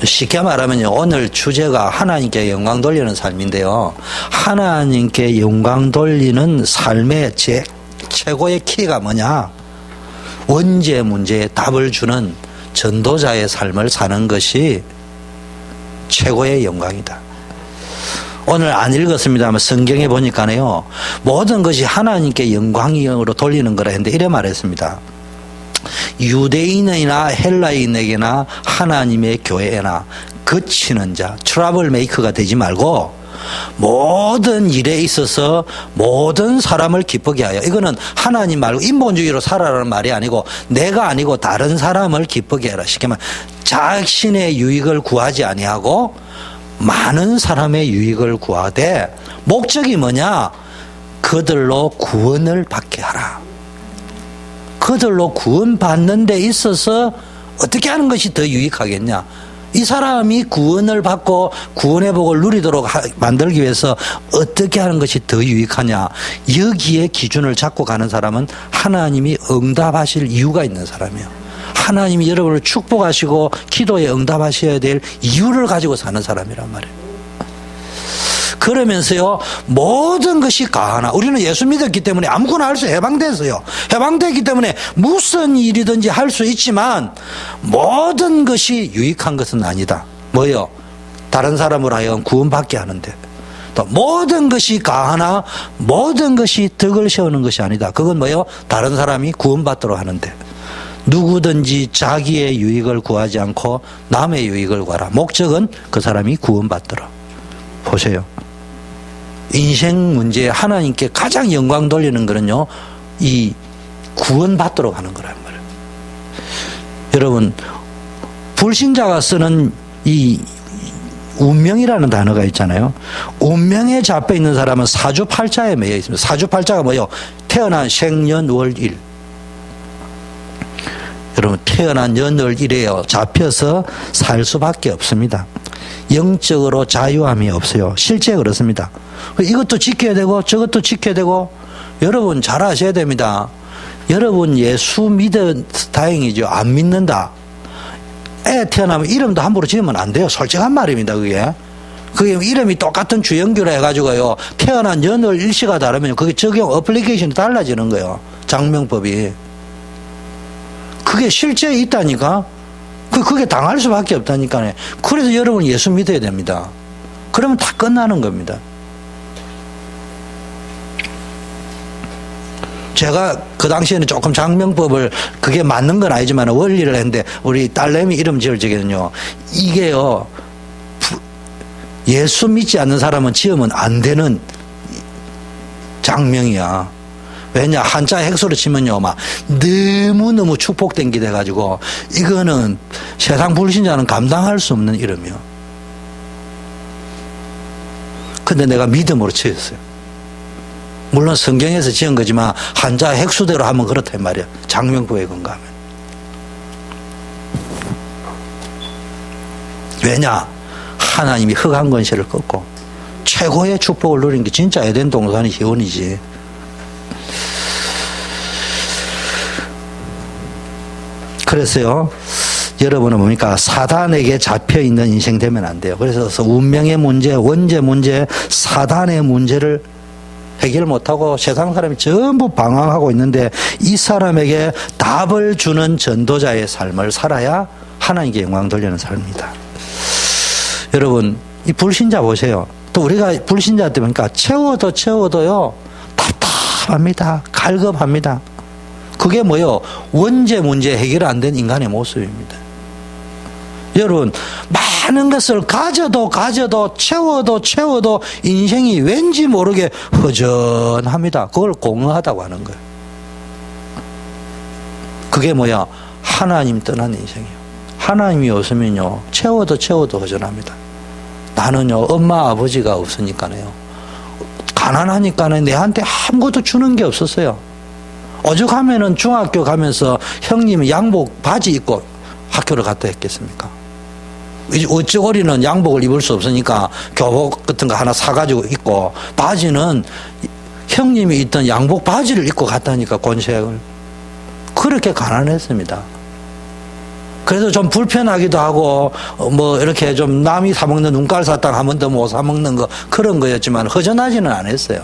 쉽게 말하면요. 오늘 주제가 하나님께 영광 돌리는 삶인데요. 하나님께 영광 돌리는 삶의 최고의 키가 뭐냐? 원죄 문제에 답을 주는 전도자의 삶을 사는 것이 최고의 영광이다. 오늘 안 읽었습니다만 성경에 보니까요. 모든 것이 하나님께 영광으로 돌리는 거라 했는데 이래 말했습니다. 유대인이나 헬라인에게나 하나님의 교회나 그치는 자, 트러블 메이커가 되지 말고 모든 일에 있어서 모든 사람을 기쁘게 하여. 이거는 하나님 말고 인본주의로 살아라는 말이 아니고 내가 아니고 다른 사람을 기쁘게 해라. 쉽게 말하면 자신의 유익을 구하지 아니하고 많은 사람의 유익을 구하되 목적이 뭐냐? 그들로 구원을 받게 하라. 그들로 구원받는 데 있어서 어떻게 하는 것이 더 유익하겠냐? 이 사람이 구원을 받고 구원의 복을 누리도록 만들기 위해서 어떻게 하는 것이 더 유익하냐? 여기에 기준을 잡고 가는 사람은 하나님이 응답하실 이유가 있는 사람이에요. 하나님이 여러분을 축복하시고 기도에 응답하셔야 될 이유를 가지고 사는 사람이란 말이에요. 그러면서요, 모든 것이 가하나. 우리는 예수 믿었기 때문에 아무거나 할 수 해방됐어요. 해방됐기 때문에 무슨 일이든지 할 수 있지만 모든 것이 유익한 것은 아니다. 뭐요? 다른 사람으로 하여금 구원받게 하는데. 또 모든 것이 가하나 모든 것이 덕을 세우는 것이 아니다. 그건 뭐요? 다른 사람이 구원받도록 하는데. 누구든지 자기의 유익을 구하지 않고 남의 유익을 구하라. 목적은 그 사람이 구원받도록. 보세요. 인생 문제에 하나님께 가장 영광 돌리는 거는요, 이 구원받도록 하는 거란 말이에요. 여러분, 불신자가 쓰는 이 운명이라는 단어가 있잖아요. 운명에 잡혀 있는 사람은 사주팔자에 매여 있습니다. 사주팔자가 뭐예요? 태어난 생년월일. 여러분, 태어난 연월일에요. 잡혀서 살 수밖에 없습니다. 영적으로 자유함이 없어요. 실제 그렇습니다. 이것도 지켜야 되고 저것도 지켜야 되고. 여러분 잘 아셔야 됩니다. 여러분 예수 믿어 다행이죠. 안 믿는다. 애 태어나면 이름도 함부로 지으면 안 돼요. 솔직한 말입니다. 그게 이름이 똑같은 주영규라 해가지고요. 태어난 연월 일시가 다르면 그게 적용 어플리케이션이 달라지는 거예요. 장명법이. 그게 실제 있다니까. 그게 당할 수밖에 없다니까요. 그래서 여러분 예수 믿어야 됩니다. 그러면 다 끝나는 겁니다. 제가 그 당시에는 조금 장명법을 그게 맞는 건 아니지만 원리를 했는데 우리 딸내미 이름 지을 적에는요. 이게요. 예수 믿지 않는 사람은 지으면 안 되는 장명이야. 왜냐 한자 핵수로 치면요 막 너무너무 축복된 게 돼가지고 이거는 세상 불신자는 감당할 수 없는 이름이요. 근데 내가 믿음으로 지었어요. 물론 성경에서 지은 거지만 한자 핵수대로 하면 그렇단 말이야. 장명부에 근거하면. 왜냐 하나님이 흑암 권세를 꺾고 최고의 축복을 누린 게 진짜 에덴 동산의 기원이지. 그래서요 여러분은 뭡니까 사단에게 잡혀있는 인생 되면 안 돼요. 그래서 운명의 문제, 원죄 문제, 사단의 문제를 해결 못하고 세상 사람이 전부 방황하고 있는데 이 사람에게 답을 주는 전도자의 삶을 살아야 하나님께 영광 돌리는 삶입니다. 여러분 이 불신자 보세요. 또 우리가 불신자 때 보니까 채워도요 답답합니다. 갈급합니다. 그게 뭐요? 원죄 문제 해결 안 된 인간의 모습입니다. 여러분 많은 것을 가져도 채워도 인생이 왠지 모르게 허전합니다. 그걸 공허하다고 하는 거예요. 그게 뭐야? 하나님 떠난 인생이에요. 하나님이 없으면요 채워도 허전합니다. 나는요 엄마 아버지가 없으니까요 가난하니까는 내한테 아무것도 주는 게 없었어요. 오죽하면은 중학교 가면서 형님이 양복 바지 입고 학교를 갔다 했겠습니까? 어찌 어리는 양복을 입을 수 없으니까 교복 같은 거 하나 사가지고 입고 바지는 형님이 입던 양복 바지를 입고 갔다니까 권색을. 그렇게 가난했습니다. 그래서 좀 불편하기도 하고 뭐 이렇게 좀 남이 사먹는 눈깔 사탕 한 번 더 못 사먹는 거 그런 거였지만 허전하지는 않았어요.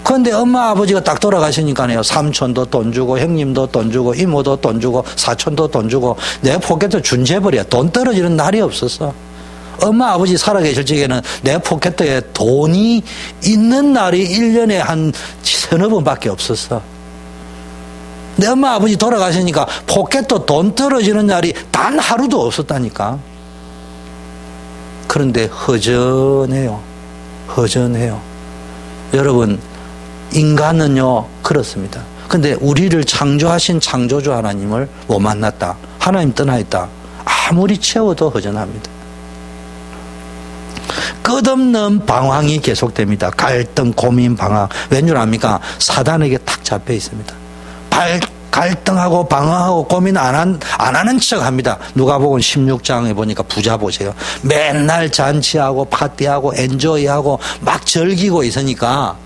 그런데 엄마 아버지가 딱 돌아가시니까요 삼촌도 돈 주고 형님도 돈 주고 이모도 돈 주고 사촌도 돈 주고 내 포켓에 준재벌이야. 돈 떨어지는 날이 없었어. 엄마 아버지 살아계실 적에는 내 포켓에 돈이 있는 날이 1년에 한 서너 번밖에 없었어. 내 엄마 아버지 돌아가시니까 포켓도 돈 떨어지는 날이 단 하루도 없었다니까. 그런데 허전해요. 여러분 인간은요 그렇습니다. 근데 우리를 창조하신 창조주 하나님을 못 만났다. 하나님 떠나 있다. 아무리 채워도 허전합니다. 끝없는 방황이 계속됩니다. 갈등, 고민, 방황. 왠 줄 압니까? 사단에게 탁 잡혀 있습니다. 갈등하고 방황하고 고민 안 하는 척 합니다. 누가복음 16장에 보니까 부자 보세요. 맨날 잔치하고 파티하고 엔조이하고 막 즐기고 있으니까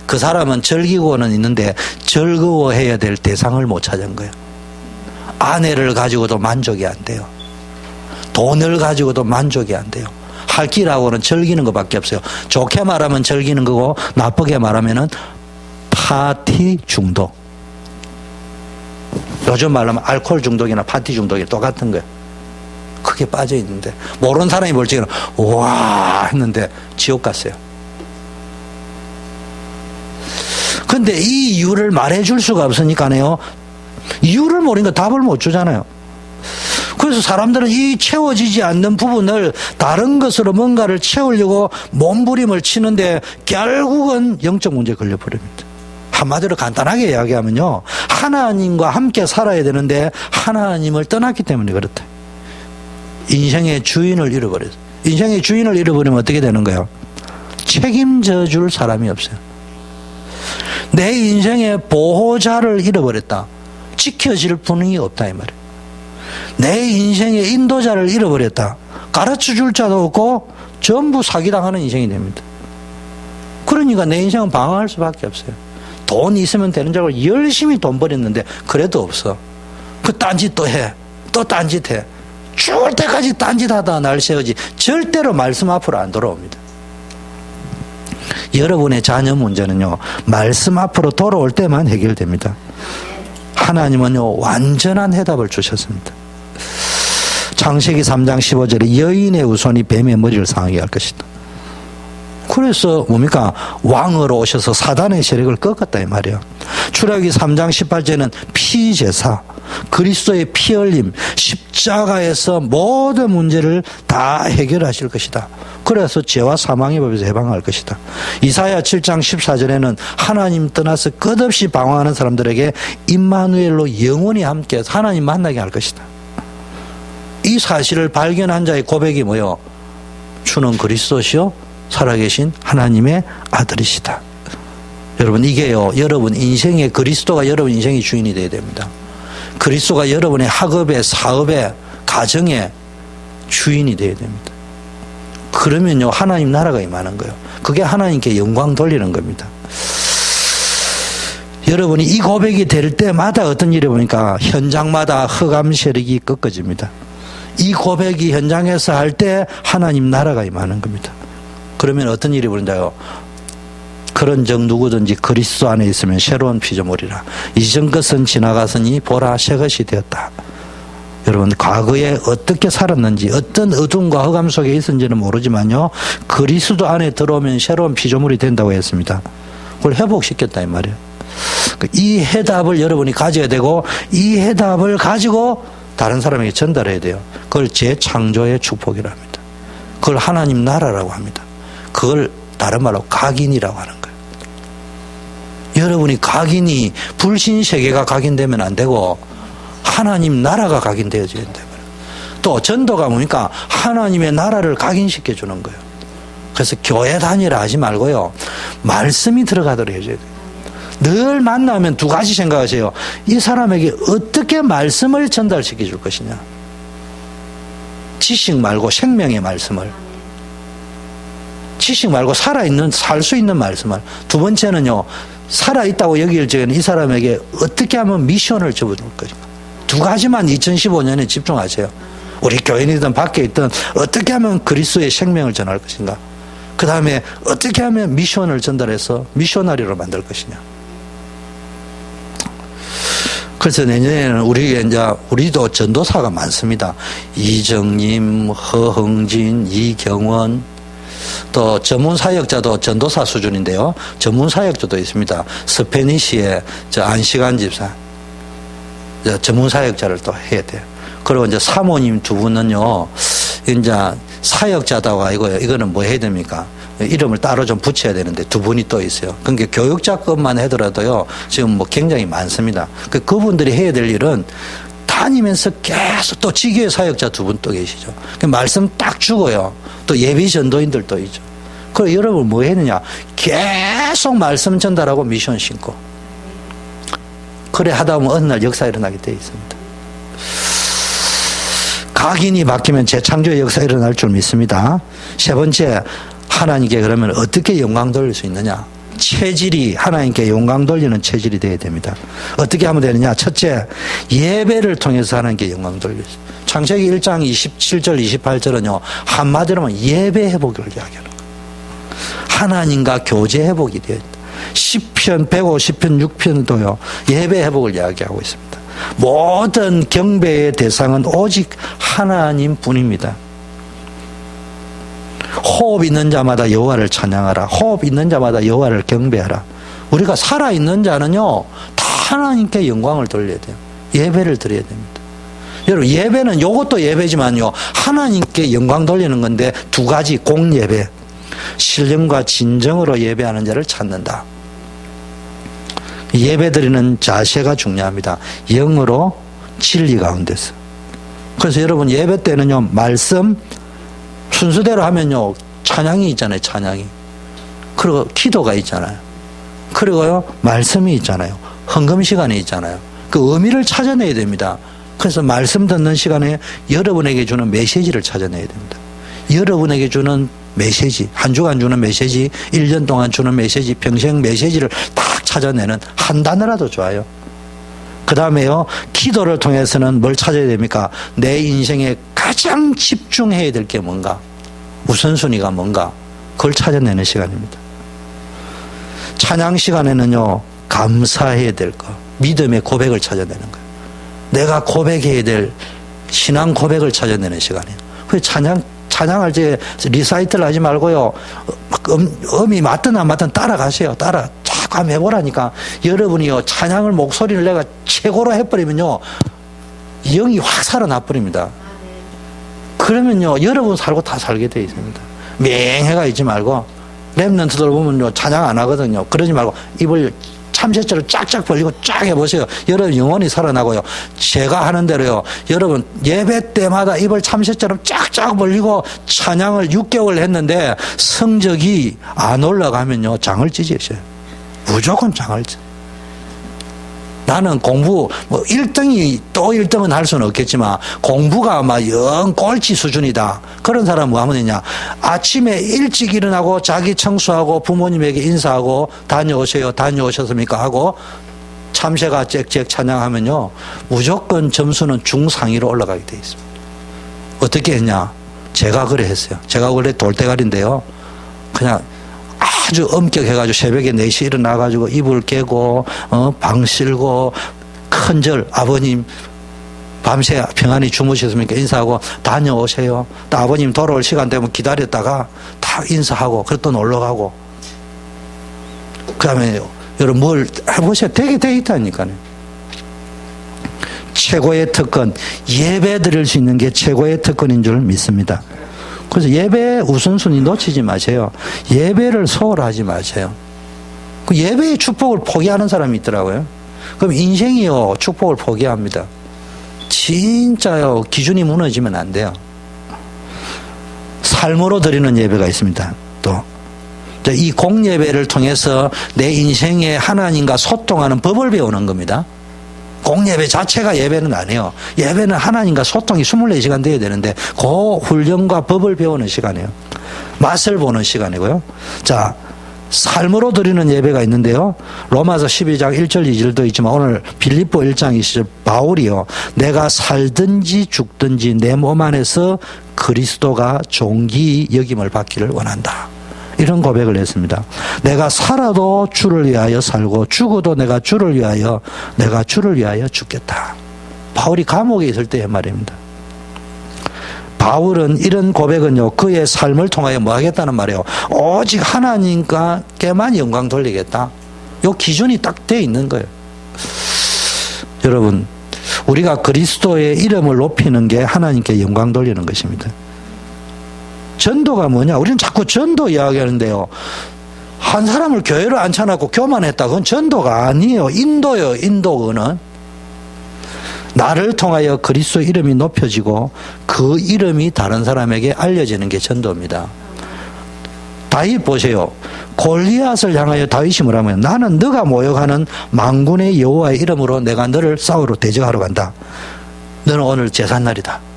그 사람은 즐기고는 있는데 즐거워해야 될 대상을 못 찾은 거예요. 아내를 가지고도 만족이 안 돼요. 돈을 가지고도 만족이 안 돼요. 할 길하고는 즐기는 것밖에 없어요. 좋게 말하면 즐기는 거고 나쁘게 말하면은 파티 중독. 요즘 말로 하면 알코올 중독이나 파티 중독이 똑같은 거예요. 그게 빠져 있는데 모르는 사람이 볼 적에는 와 했는데 지옥 갔어요. 근데 이 이유를 말해줄 수가 없으니까요. 이유를 모르니까 답을 못 주잖아요. 그래서 사람들은 이 채워지지 않는 부분을 다른 것으로 뭔가를 채우려고 몸부림을 치는데 결국은 영적 문제에 걸려버립니다. 한마디로 간단하게 이야기하면요. 하나님과 함께 살아야 되는데 하나님을 떠났기 때문에 그렇다. 인생의 주인을 잃어버렸어요. 인생의 주인을 잃어버리면 어떻게 되는 거예요? 책임져 줄 사람이 없어요. 내 인생의 보호자를 잃어버렸다. 지켜질 분이 없다 이 말이에요. 내 인생의 인도자를 잃어버렸다. 가르쳐줄 자도 없고 전부 사기당하는 인생이 됩니다. 그러니까 내 인생은 방황할 수밖에 없어요. 돈 있으면 되는 줄 알고 열심히 돈 벌였는데 그래도 없어. 그 딴짓 또 해. 또 딴짓 해. 죽을 때까지 딴짓하다가 날 세우지 절대로 말씀 앞으로 안 돌아옵니다. 여러분의 자녀 문제는요 말씀 앞으로 돌아올 때만 해결됩니다. 하나님은요 완전한 해답을 주셨습니다. 창세기 3장 15절에 여인의 후손이 뱀의 머리를 상하게 할 것이다. 그래서 뭡니까? 왕으로 오셔서 사단의 세력을 꺾었다 이 말이에요. 출애굽기 3장 18절에는 피제사, 그리스도의 피 흘림, 십자가에서 모든 문제를 다 해결하실 것이다. 그래서 죄와 사망의 법에서 해방할 것이다. 이사야 7장 14절에는 하나님 떠나서 끝없이 방황하는 사람들에게 임마누엘로 영원히 함께해서 하나님 만나게 할 것이다. 이 사실을 발견한 자의 고백이 뭐요? 주는 그리스도시요 살아계신 하나님의 아들이시다. 여러분, 이게요, 여러분 인생의, 그리스도가 여러분 인생의 주인이 되어야 됩니다. 그리스도가 여러분의 학업의, 사업의, 가정의 주인이 되어야 됩니다. 그러면요, 하나님 나라가 임하는 거예요. 그게 하나님께 영광 돌리는 겁니다. 여러분이 이 고백이 될 때마다 어떤 일이 보니까 현장마다 흑암 세력이 꺾어집니다. 이 고백이 현장에서 할 때 하나님 나라가 임하는 겁니다. 그러면 어떤 일이 벌어져요? 그런 적 누구든지 그리스도 안에 있으면 새로운 피조물이라. 이전 것은 지나갔으니 보라 새 것이 되었다. 여러분, 과거에 어떻게 살았는지, 어떤 어둠과 흑암 속에 있었는지는 모르지만요, 그리스도 안에 들어오면 새로운 피조물이 된다고 했습니다. 그걸 회복시켰다 이 말이에요. 이 해답을 여러분이 가져야 되고, 이 해답을 가지고 다른 사람에게 전달해야 돼요. 그걸 재창조의 축복이라 합니다. 그걸 하나님 나라라고 합니다. 그걸 다른 말로 각인이라고 하는 거예요. 여러분이 각인이, 불신 세계가 각인되면 안 되고 하나님 나라가 각인되어져야 된다. 또 전도가 뭡니까? 하나님의 나라를 각인시켜 주는 거예요. 그래서 교회 다니라 하지 말고요, 말씀이 들어가도록 해줘야 돼요. 늘 만나면 두 가지 생각하세요. 이 사람에게 어떻게 말씀을 전달시켜 줄 것이냐. 지식 말고 생명의 말씀을. 지식 말고 살아있는, 살 수 있는 말씀을. 두 번째는요, 살아있다고 여길 적에는 이 사람에게 어떻게 하면 미션을 접어줄 것인가. 두 가지만 2015년에 집중하세요. 우리 교인이든 밖에 있든 어떻게 하면 그리스도의 생명을 전할 것인가. 그 다음에 어떻게 하면 미션을 전달해서 미셔너리로 만들 것이냐. 그래서 내년에는 우리도 전도사가 많습니다. 이정님, 허흥진, 이경원, 또 전문 사역자도 전도사 수준인데요. 전문 사역자도 있습니다. 스페니시의 안시간 집사, 전문 사역자를 또 해야 돼요. 그리고 이제 사모님 두 분은요, 이제 사역자다고 아니고요. 이거는 뭐 해야 됩니까? 이름을 따로 좀 붙여야 되는데 두 분이 또 있어요. 그러니까 교육자급만 하더라도요, 지금 뭐 굉장히 많습니다. 그분들이 해야 될 일은 다니면서 계속, 또 지교회 사역자 두 분 또 계시죠. 말씀 딱 주고요. 또 예비 전도인들도 있죠. 그리고 여러분 뭐 했느냐? 계속 말씀 전달하고 미션 신고. 그래 하다 보면 어느 날 역사 일어나게 되어 있습니다. 각인이 바뀌면 재창조의 역사 일어날 줄 믿습니다. 세 번째, 하나님께 그러면 어떻게 영광 돌릴 수 있느냐? 체질이 하나님께 영광 돌리는 체질이 되어야 됩니다. 어떻게 하면 되느냐? 첫째, 예배를 통해서 하나님께 영광 돌릴 수. 창세기 1장 27절 28절은요 한마디로는 예배 회복을 이야기하는 거예요. 하나님과 교제 회복이 되어야 된다. 시편 150편 6편도요 예배 회복을 이야기하고 있습니다. 모든 경배의 대상은 오직 하나님 뿐입니다. 호흡 있는 자마다 여호와를 찬양하라. 호흡 있는 자마다 여호와를 경배하라. 우리가 살아있는 자는요 다 하나님께 영광을 돌려야 돼요. 예배를 드려야 됩니다. 여러분, 예배는 이것도 예배지만요 하나님께 영광 돌리는 건데 두 가지, 공예배, 신령과 진정으로 예배하는 자를 찾는다. 예배드리는 자세가 중요합니다. 영으로, 진리 가운데서. 그래서 여러분 예배 때는요 말씀 순서대로 하면요 찬양이 있잖아요. 찬양이. 그리고 기도가 있잖아요. 그리고요 말씀이 있잖아요. 헌금 시간이 있잖아요. 그 의미를 찾아내야 됩니다. 그래서 말씀 듣는 시간에 여러분에게 주는 메시지를 찾아내야 됩니다. 여러분에게 주는 메시지, 한 주간 주는 메시지, 1년 동안 주는 메시지, 평생 메시지를 딱 찾아내는 한 단어라도 좋아요. 그 다음에요, 기도를 통해서는 뭘 찾아야 됩니까? 내 인생에 가장 집중해야 될 게 뭔가, 우선순위가 뭔가, 그걸 찾아내는 시간입니다. 찬양 시간에는요, 감사해야 될 거, 믿음의 고백을 찾아내는 거예요. 내가 고백해야 될 신앙 고백을 찾아내는 시간이에요. 그래서 찬양할 때 리사이트를 하지 말고요, 음이 맞든 안 맞든 따라가세요. 자꾸 한번 해보라니까. 여러분이요, 찬양을 목소리를 내가 최고로 해버리면요, 영이 확 살아나버립니다. 그러면요, 여러분 살고 다 살게 돼 있습니다. 맹해가 있지 말고, 랩런트들 보면요, 찬양 안 하거든요. 그러지 말고, 입을 참새처럼 쫙쫙 벌리고 쫙 해보세요. 여러분 영혼이 살아나고요. 제가 하는 대로요. 여러분 예배 때마다 입을 참새처럼 쫙쫙 벌리고 찬양을 6개월 했는데 성적이 안 올라가면요. 장을 찢으셔요. 무조건 장을 찢어요. 나는 공부, 1등이 또 1등은 할 수는 없겠지만, 공부가 막 영 꼴찌 수준이다. 그런 사람은 뭐 하면 되냐. 아침에 일찍 일어나고 자기 청소하고 부모님에게 인사하고 다녀오세요. 다녀오셨습니까? 하고 참새가 짹짹 찬양하면요. 무조건 점수는 중상위로 올라가게 돼 있습니다. 어떻게 했냐. 제가 그래 했어요. 제가 원래 돌대가리인데요. 그냥 아주 엄격해가지고 새벽에 4시에 일어나가지고 이불 깨고, 방 실고, 큰절, 아버님, 밤새 평안히 주무셨습니까? 인사하고 다녀오세요. 또 아버님 돌아올 시간 되면 기다렸다가 다 인사하고, 그래 또 놀러 가고. 그 다음에 여러분 뭘 해보세요. 되게 돼 있다니까요. 최고의 특권, 예배 드릴 수 있는 게 최고의 특권인 줄 믿습니다. 그래서 예배 우선순위 놓치지 마세요. 예배를 소홀하지 마세요. 그 예배의 축복을 포기하는 사람이 있더라고요. 그럼 인생이요, 축복을 포기합니다. 진짜요, 기준이 무너지면 안 돼요. 삶으로 드리는 예배가 있습니다. 또 이 공예배를 통해서 내 인생에 하나님과 소통하는 법을 배우는 겁니다. 공예배 자체가 예배는 아니에요. 예배는 하나님과 소통이 24시간 돼야 되는데 그 훈련과 법을 배우는 시간이에요. 맛을 보는 시간이고요. 자, 삶으로 드리는 예배가 있는데요. 로마서 12장 1절 2절도 있지만 오늘 빌립보 1장 20절 바울이요. 내가 살든지 죽든지 내 몸 안에서 그리스도가 존귀 여김을 받기를 원한다. 이런 고백을 했습니다. 내가 살아도 주를 위하여 살고 죽어도 내가 주를 위하여 죽겠다. 바울이 감옥에 있을 때의 말입니다. 바울은 이런 고백은요, 그의 삶을 통하여 뭐 하겠다는 말이에요. 오직 하나님께만 영광 돌리겠다. 요 기준이 딱 돼 있는 거예요. 여러분, 우리가 그리스도의 이름을 높이는 게 하나님께 영광 돌리는 것입니다. 전도가 뭐냐? 우리는 자꾸 전도 이야기하는데요. 한 사람을 교회로 앉혀놓고 교만했다. 그건 전도가 아니에요. 인도요, 인도는. 나를 통하여 그리스도 이름이 높여지고 그 이름이 다른 사람에게 알려지는 게 전도입니다. 다윗 보세요. 골리앗을 향하여 다윗이 뭐라면 나는 너가 모욕하는 만군의 여호와의 이름으로 내가 너를 싸우러 대적하러 간다. 너는 오늘 제삿날이다.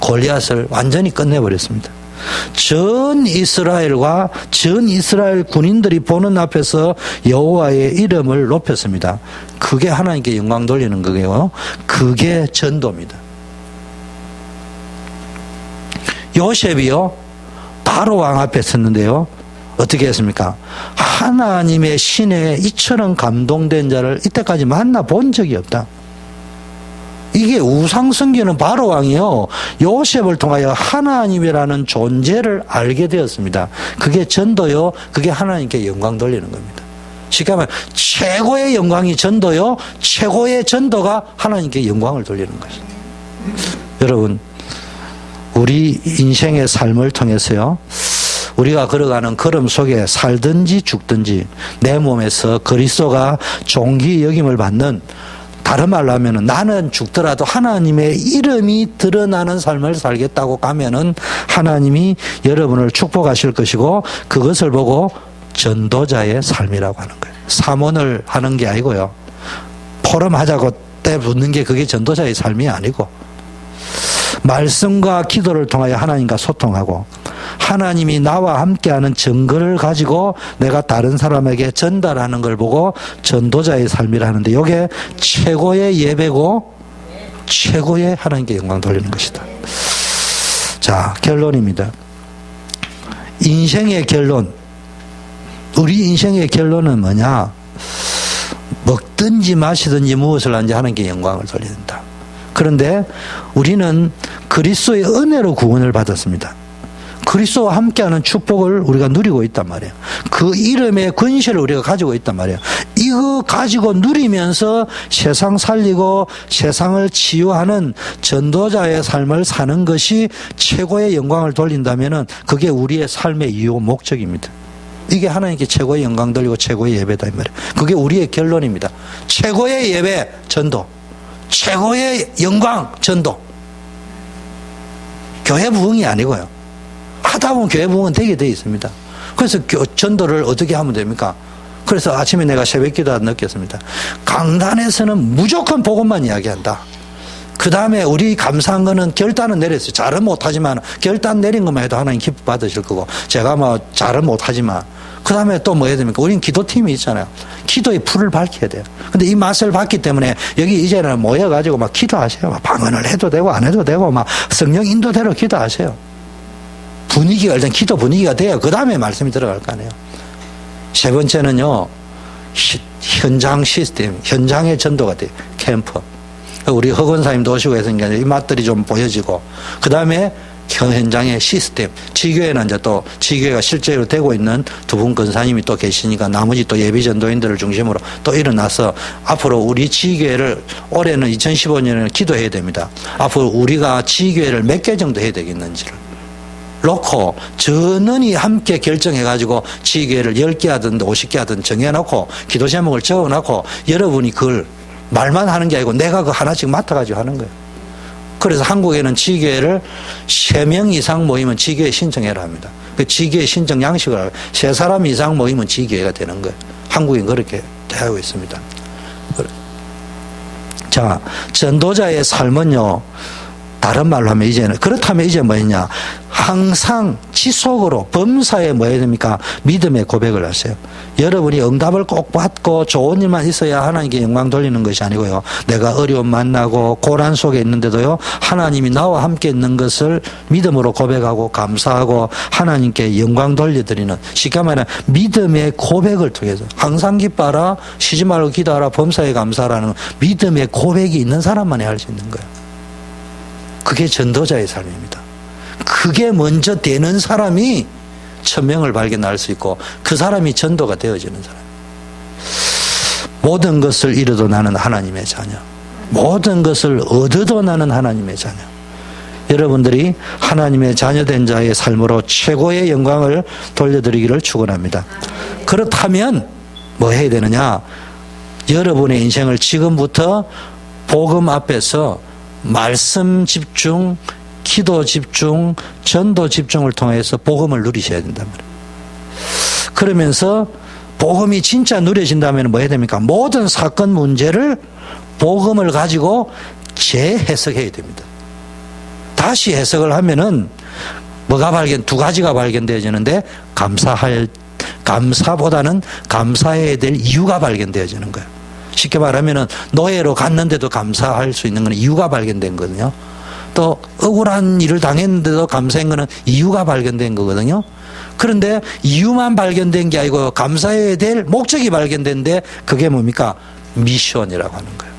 골리앗을 완전히 끝내버렸습니다. 전 이스라엘과 전 이스라엘 군인들이 보는 앞에서 여호와의 이름을 높였습니다. 그게 하나님께 영광 돌리는 거예요. 그게 전도입니다. 요셉이요, 바로 왕 앞에 섰는데요. 어떻게 했습니까? 하나님의 신에 이처럼 감동된 자를 이때까지 만나본 적이 없다. 이게 우상숭배는 바로 왕이요, 요셉을 통하여 하나님이라는 존재를 알게 되었습니다. 그게 전도요, 그게 하나님께 영광 돌리는 겁니다. 쉽게 말하면 최고의 영광이 전도요, 최고의 전도가 하나님께 영광을 돌리는 것입니다. 여러분, 우리 인생의 삶을 통해서요, 우리가 걸어가는 걸음 속에 살든지 죽든지 내 몸에서 그리스도가 존귀 여김을 받는, 다른 말로 하면은 나는 죽더라도 하나님의 이름이 드러나는 삶을 살겠다고 가면은 하나님이 여러분을 축복하실 것이고, 그것을 보고 전도자의 삶이라고 하는 거예요. 사모를 하는 게 아니고요. 포럼하자고 때 붙는 게 그게 전도자의 삶이 아니고, 말씀과 기도를 통하여 하나님과 소통하고 하나님이 나와 함께하는 증거를 가지고 내가 다른 사람에게 전달하는 걸 보고 전도자의 삶이라 하는데, 이게 최고의 예배고 최고의 하나님께 영광 돌리는 것이다. 자, 결론입니다. 인생의 결론, 우리 인생의 결론은 뭐냐? 먹든지 마시든지 무엇을 하든지 하나님께 영광을 돌려야 된다. 그런데 우리는 그리스도의 은혜로 구원을 받았습니다. 그리스도와 함께하는 축복을 우리가 누리고 있단 말이에요. 그 이름의 권세를 우리가 가지고 있단 말이에요. 이거 가지고 누리면서 세상 살리고 세상을 치유하는 전도자의 삶을 사는 것이 최고의 영광을 돌린다면은 그게 우리의 삶의 이유 목적입니다. 이게 하나님께 최고의 영광 돌리고 최고의 예배다 이 말이에요. 그게 우리의 결론입니다. 최고의 예배 전도, 최고의 영광 전도. 교회 부흥이 아니고요. 하다 보면 교회 부흥은 되게 돼 있습니다. 그래서 전도를 어떻게 하면 됩니까? 그래서 아침에 내가 새벽 기도하다 느꼈습니다. 강단에서는 무조건 복음만 이야기한다. 그 다음에 우리 감사한 거는 결단은 내렸어요. 잘은 못하지만 결단 내린 것만 해도 하나님 기쁨 받으실 거고, 제가 뭐 잘은 못하지만 그 다음에 또 뭐 해야 됩니까? 우린 기도팀이 있잖아요. 기도의 풀을 밝혀야 돼요. 근데 이 맛을 봤기 때문에 여기 이제는 모여가지고 막 기도하세요. 막 방언을 해도 되고 안 해도 되고 막 성령 인도대로 기도하세요. 분위기가 일단 기도 분위기가 돼야 그 다음에 말씀이 들어갈 거 아니에요. 세 번째는요, 현장 시스템, 현장의 전도가 돼요. 캠프. 우리 허건사님도 오시고 했으니까 이 맛들이 좀 보여지고, 그 다음에 현장의 시스템, 지교회는 이제 또 지교회가 실제로 되고 있는 두 분 권사님이 또 계시니까 나머지 또 예비 전도인들을 중심으로 또 일어나서 앞으로 우리 지교회를 올해는 2015년에는 기도해야 됩니다. 앞으로 우리가 지교회를 몇 개 정도 해야 되겠는지를 놓고 전원이 함께 결정해가지고 지교회를 10개 하든 50개 하든 정해놓고 기도 제목을 적어놓고 여러분이 그걸 말만 하는 게 아니고 내가 그 하나씩 맡아가지고 하는 거예요. 그래서 한국에는 지교회를 3명 이상 모이면 지교회 신청해라 합니다. 그 지교회 신청 양식을 하고 3사람 이상 모이면 지교회가 되는 거예요. 한국은 그렇게 되고 있습니다. 자, 전도자의 삶은요, 다른 말로 하면 이제는, 그렇다면 이제 뭐였냐? 항상 지속으로 범사에 뭐 해야 됩니까? 믿음의 고백을 하세요. 여러분이 응답을 꼭 받고 좋은 일만 있어야 하나님께 영광 돌리는 것이 아니고요. 내가 어려움 만나고 고난 속에 있는데도요, 하나님이 나와 함께 있는 것을 믿음으로 고백하고 감사하고 하나님께 영광 돌려드리는, 쉽게 말하면 믿음의 고백을 통해서 항상 기뻐하라, 쉬지 말고 기도하라, 범사에 감사하라는 믿음의 고백이 있는 사람만이 할 수 있는 거예요. 그게 전도자의 삶입니다. 그게 먼저 되는 사람이 천명을 발견할 수 있고 그 사람이 전도가 되어지는 사람. 모든 것을 잃어도 나는 하나님의 자녀, 모든 것을 얻어도 나는 하나님의 자녀. 여러분들이 하나님의 자녀된 자의 삶으로 최고의 영광을 돌려드리기를 축원합니다. 그렇다면 뭐 해야 되느냐? 여러분의 인생을 지금부터 복음 앞에서 말씀 집중, 기도 집중, 전도 집중을 통해서 복음을 누리셔야 된단 말이에요. 그러면서 복음이 진짜 누려진다면 뭐 해야 됩니까? 모든 사건 문제를 복음을 가지고 재해석해야 됩니다. 다시 해석을 하면은 뭐가 두 가지가 발견되어지는데 감사보다는 감사해야 될 이유가 발견되어지는 거예요. 쉽게 말하면은 노예로 갔는데도 감사할 수 있는 건 이유가 발견된 거거든요. 또 억울한 일을 당했는데도 감사한 거는 이유가 발견된 거거든요. 그런데 이유만 발견된 게 아니고 감사해야 될 목적이 발견된데 그게 뭡니까? 미션이라고 하는 거예요.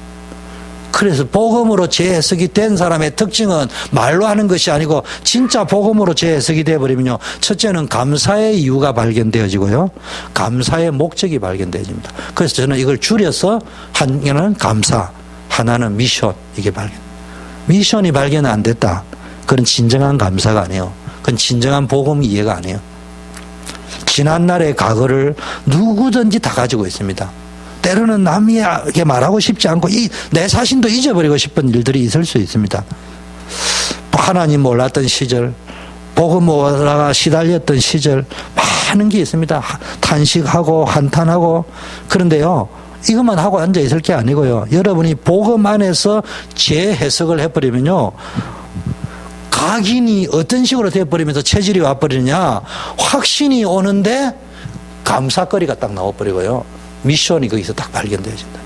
그래서 복음으로 재해석이 된 사람의 특징은 말로 하는 것이 아니고 진짜 복음으로 재해석이 되어버리면요, 첫째는 감사의 이유가 발견되어지고요, 감사의 목적이 발견되어집니다. 그래서 저는 이걸 줄여서 하나는 감사, 하나는 미션, 이게 미션이 발견 안 됐다, 그건 진정한 감사가 아니에요. 그건 진정한 복음 이해가 아니에요. 지난날의 과거를 누구든지 다 가지고 있습니다. 때로는 남에게 말하고 싶지 않고 내 자신도 잊어버리고 싶은 일들이 있을 수 있습니다. 하나님 몰랐던 시절, 복음 몰라가 시달렸던 시절, 많은 게 있습니다. 탄식하고 한탄하고. 그런데요, 이것만 하고 앉아 있을 게 아니고요, 여러분이 복음 안에서 재해석을 해버리면요, 각인이 어떤 식으로 되어버리면서 체질이 와버리느냐, 확신이 오는데 감사거리가 딱 나와버리고요, 미션이 거기서 딱 발견되어진다.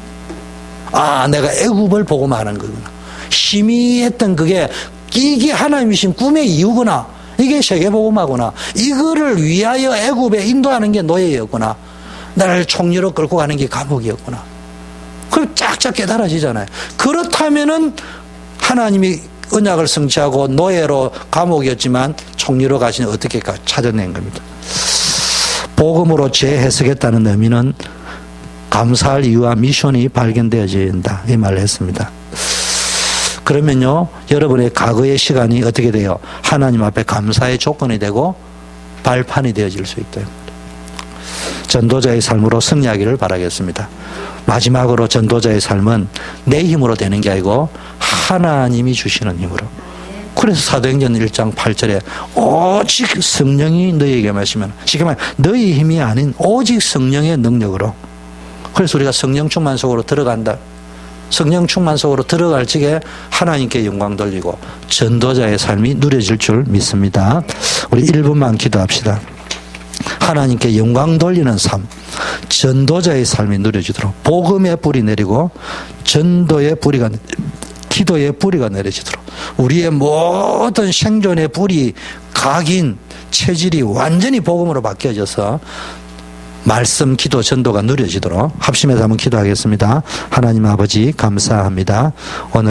아, 내가 애굽을 복음하는 거구나. 희미했던 그게 이게 하나님이신 꿈의 이유구나. 이게 세계복음하구나. 이거를 위하여 애굽에 인도하는 게 노예였구나. 나를 총리로 끌고 가는 게 감옥이었구나. 그럼 쫙쫙 깨달아지잖아요. 그렇다면은 하나님이 언약을 성취하고 노예로 감옥이었지만 총리로 가신 어떻게 찾아낸 겁니다. 복음으로 재해석했다는 의미는 감사할 이유와 미션이 발견되어져야 된다. 이 말을 했습니다. 그러면요, 여러분의 과거의 시간이 어떻게 돼요? 하나님 앞에 감사의 조건이 되고 발판이 되어질 수 있다. 전도자의 삶으로 승리하기를 바라겠습니다. 마지막으로 전도자의 삶은 내 힘으로 되는 게 아니고 하나님이 주시는 힘으로. 그래서 사도행전 1장 8절에 오직 성령이 너희에게 마시면, 쉽게 말해 너희 힘이 아닌 오직 성령의 능력으로. 그래서 우리가 성령 충만 속으로 들어간다. 성령 충만 속으로 들어갈 적에 하나님께 영광 돌리고 전도자의 삶이 누려질 줄 믿습니다. 우리 1분만 기도합시다. 하나님께 영광 돌리는 삶, 전도자의 삶이 누려지도록 복음의 불이 내리고 전도의 불이가, 기도의 불이가 내려지도록 우리의 모든 생존의 불이 각인 체질이 완전히 복음으로 바뀌어져서 말씀, 기도, 전도가 누려지도록 합심해서 한번 기도하겠습니다. 하나님 아버지 감사합니다. 오늘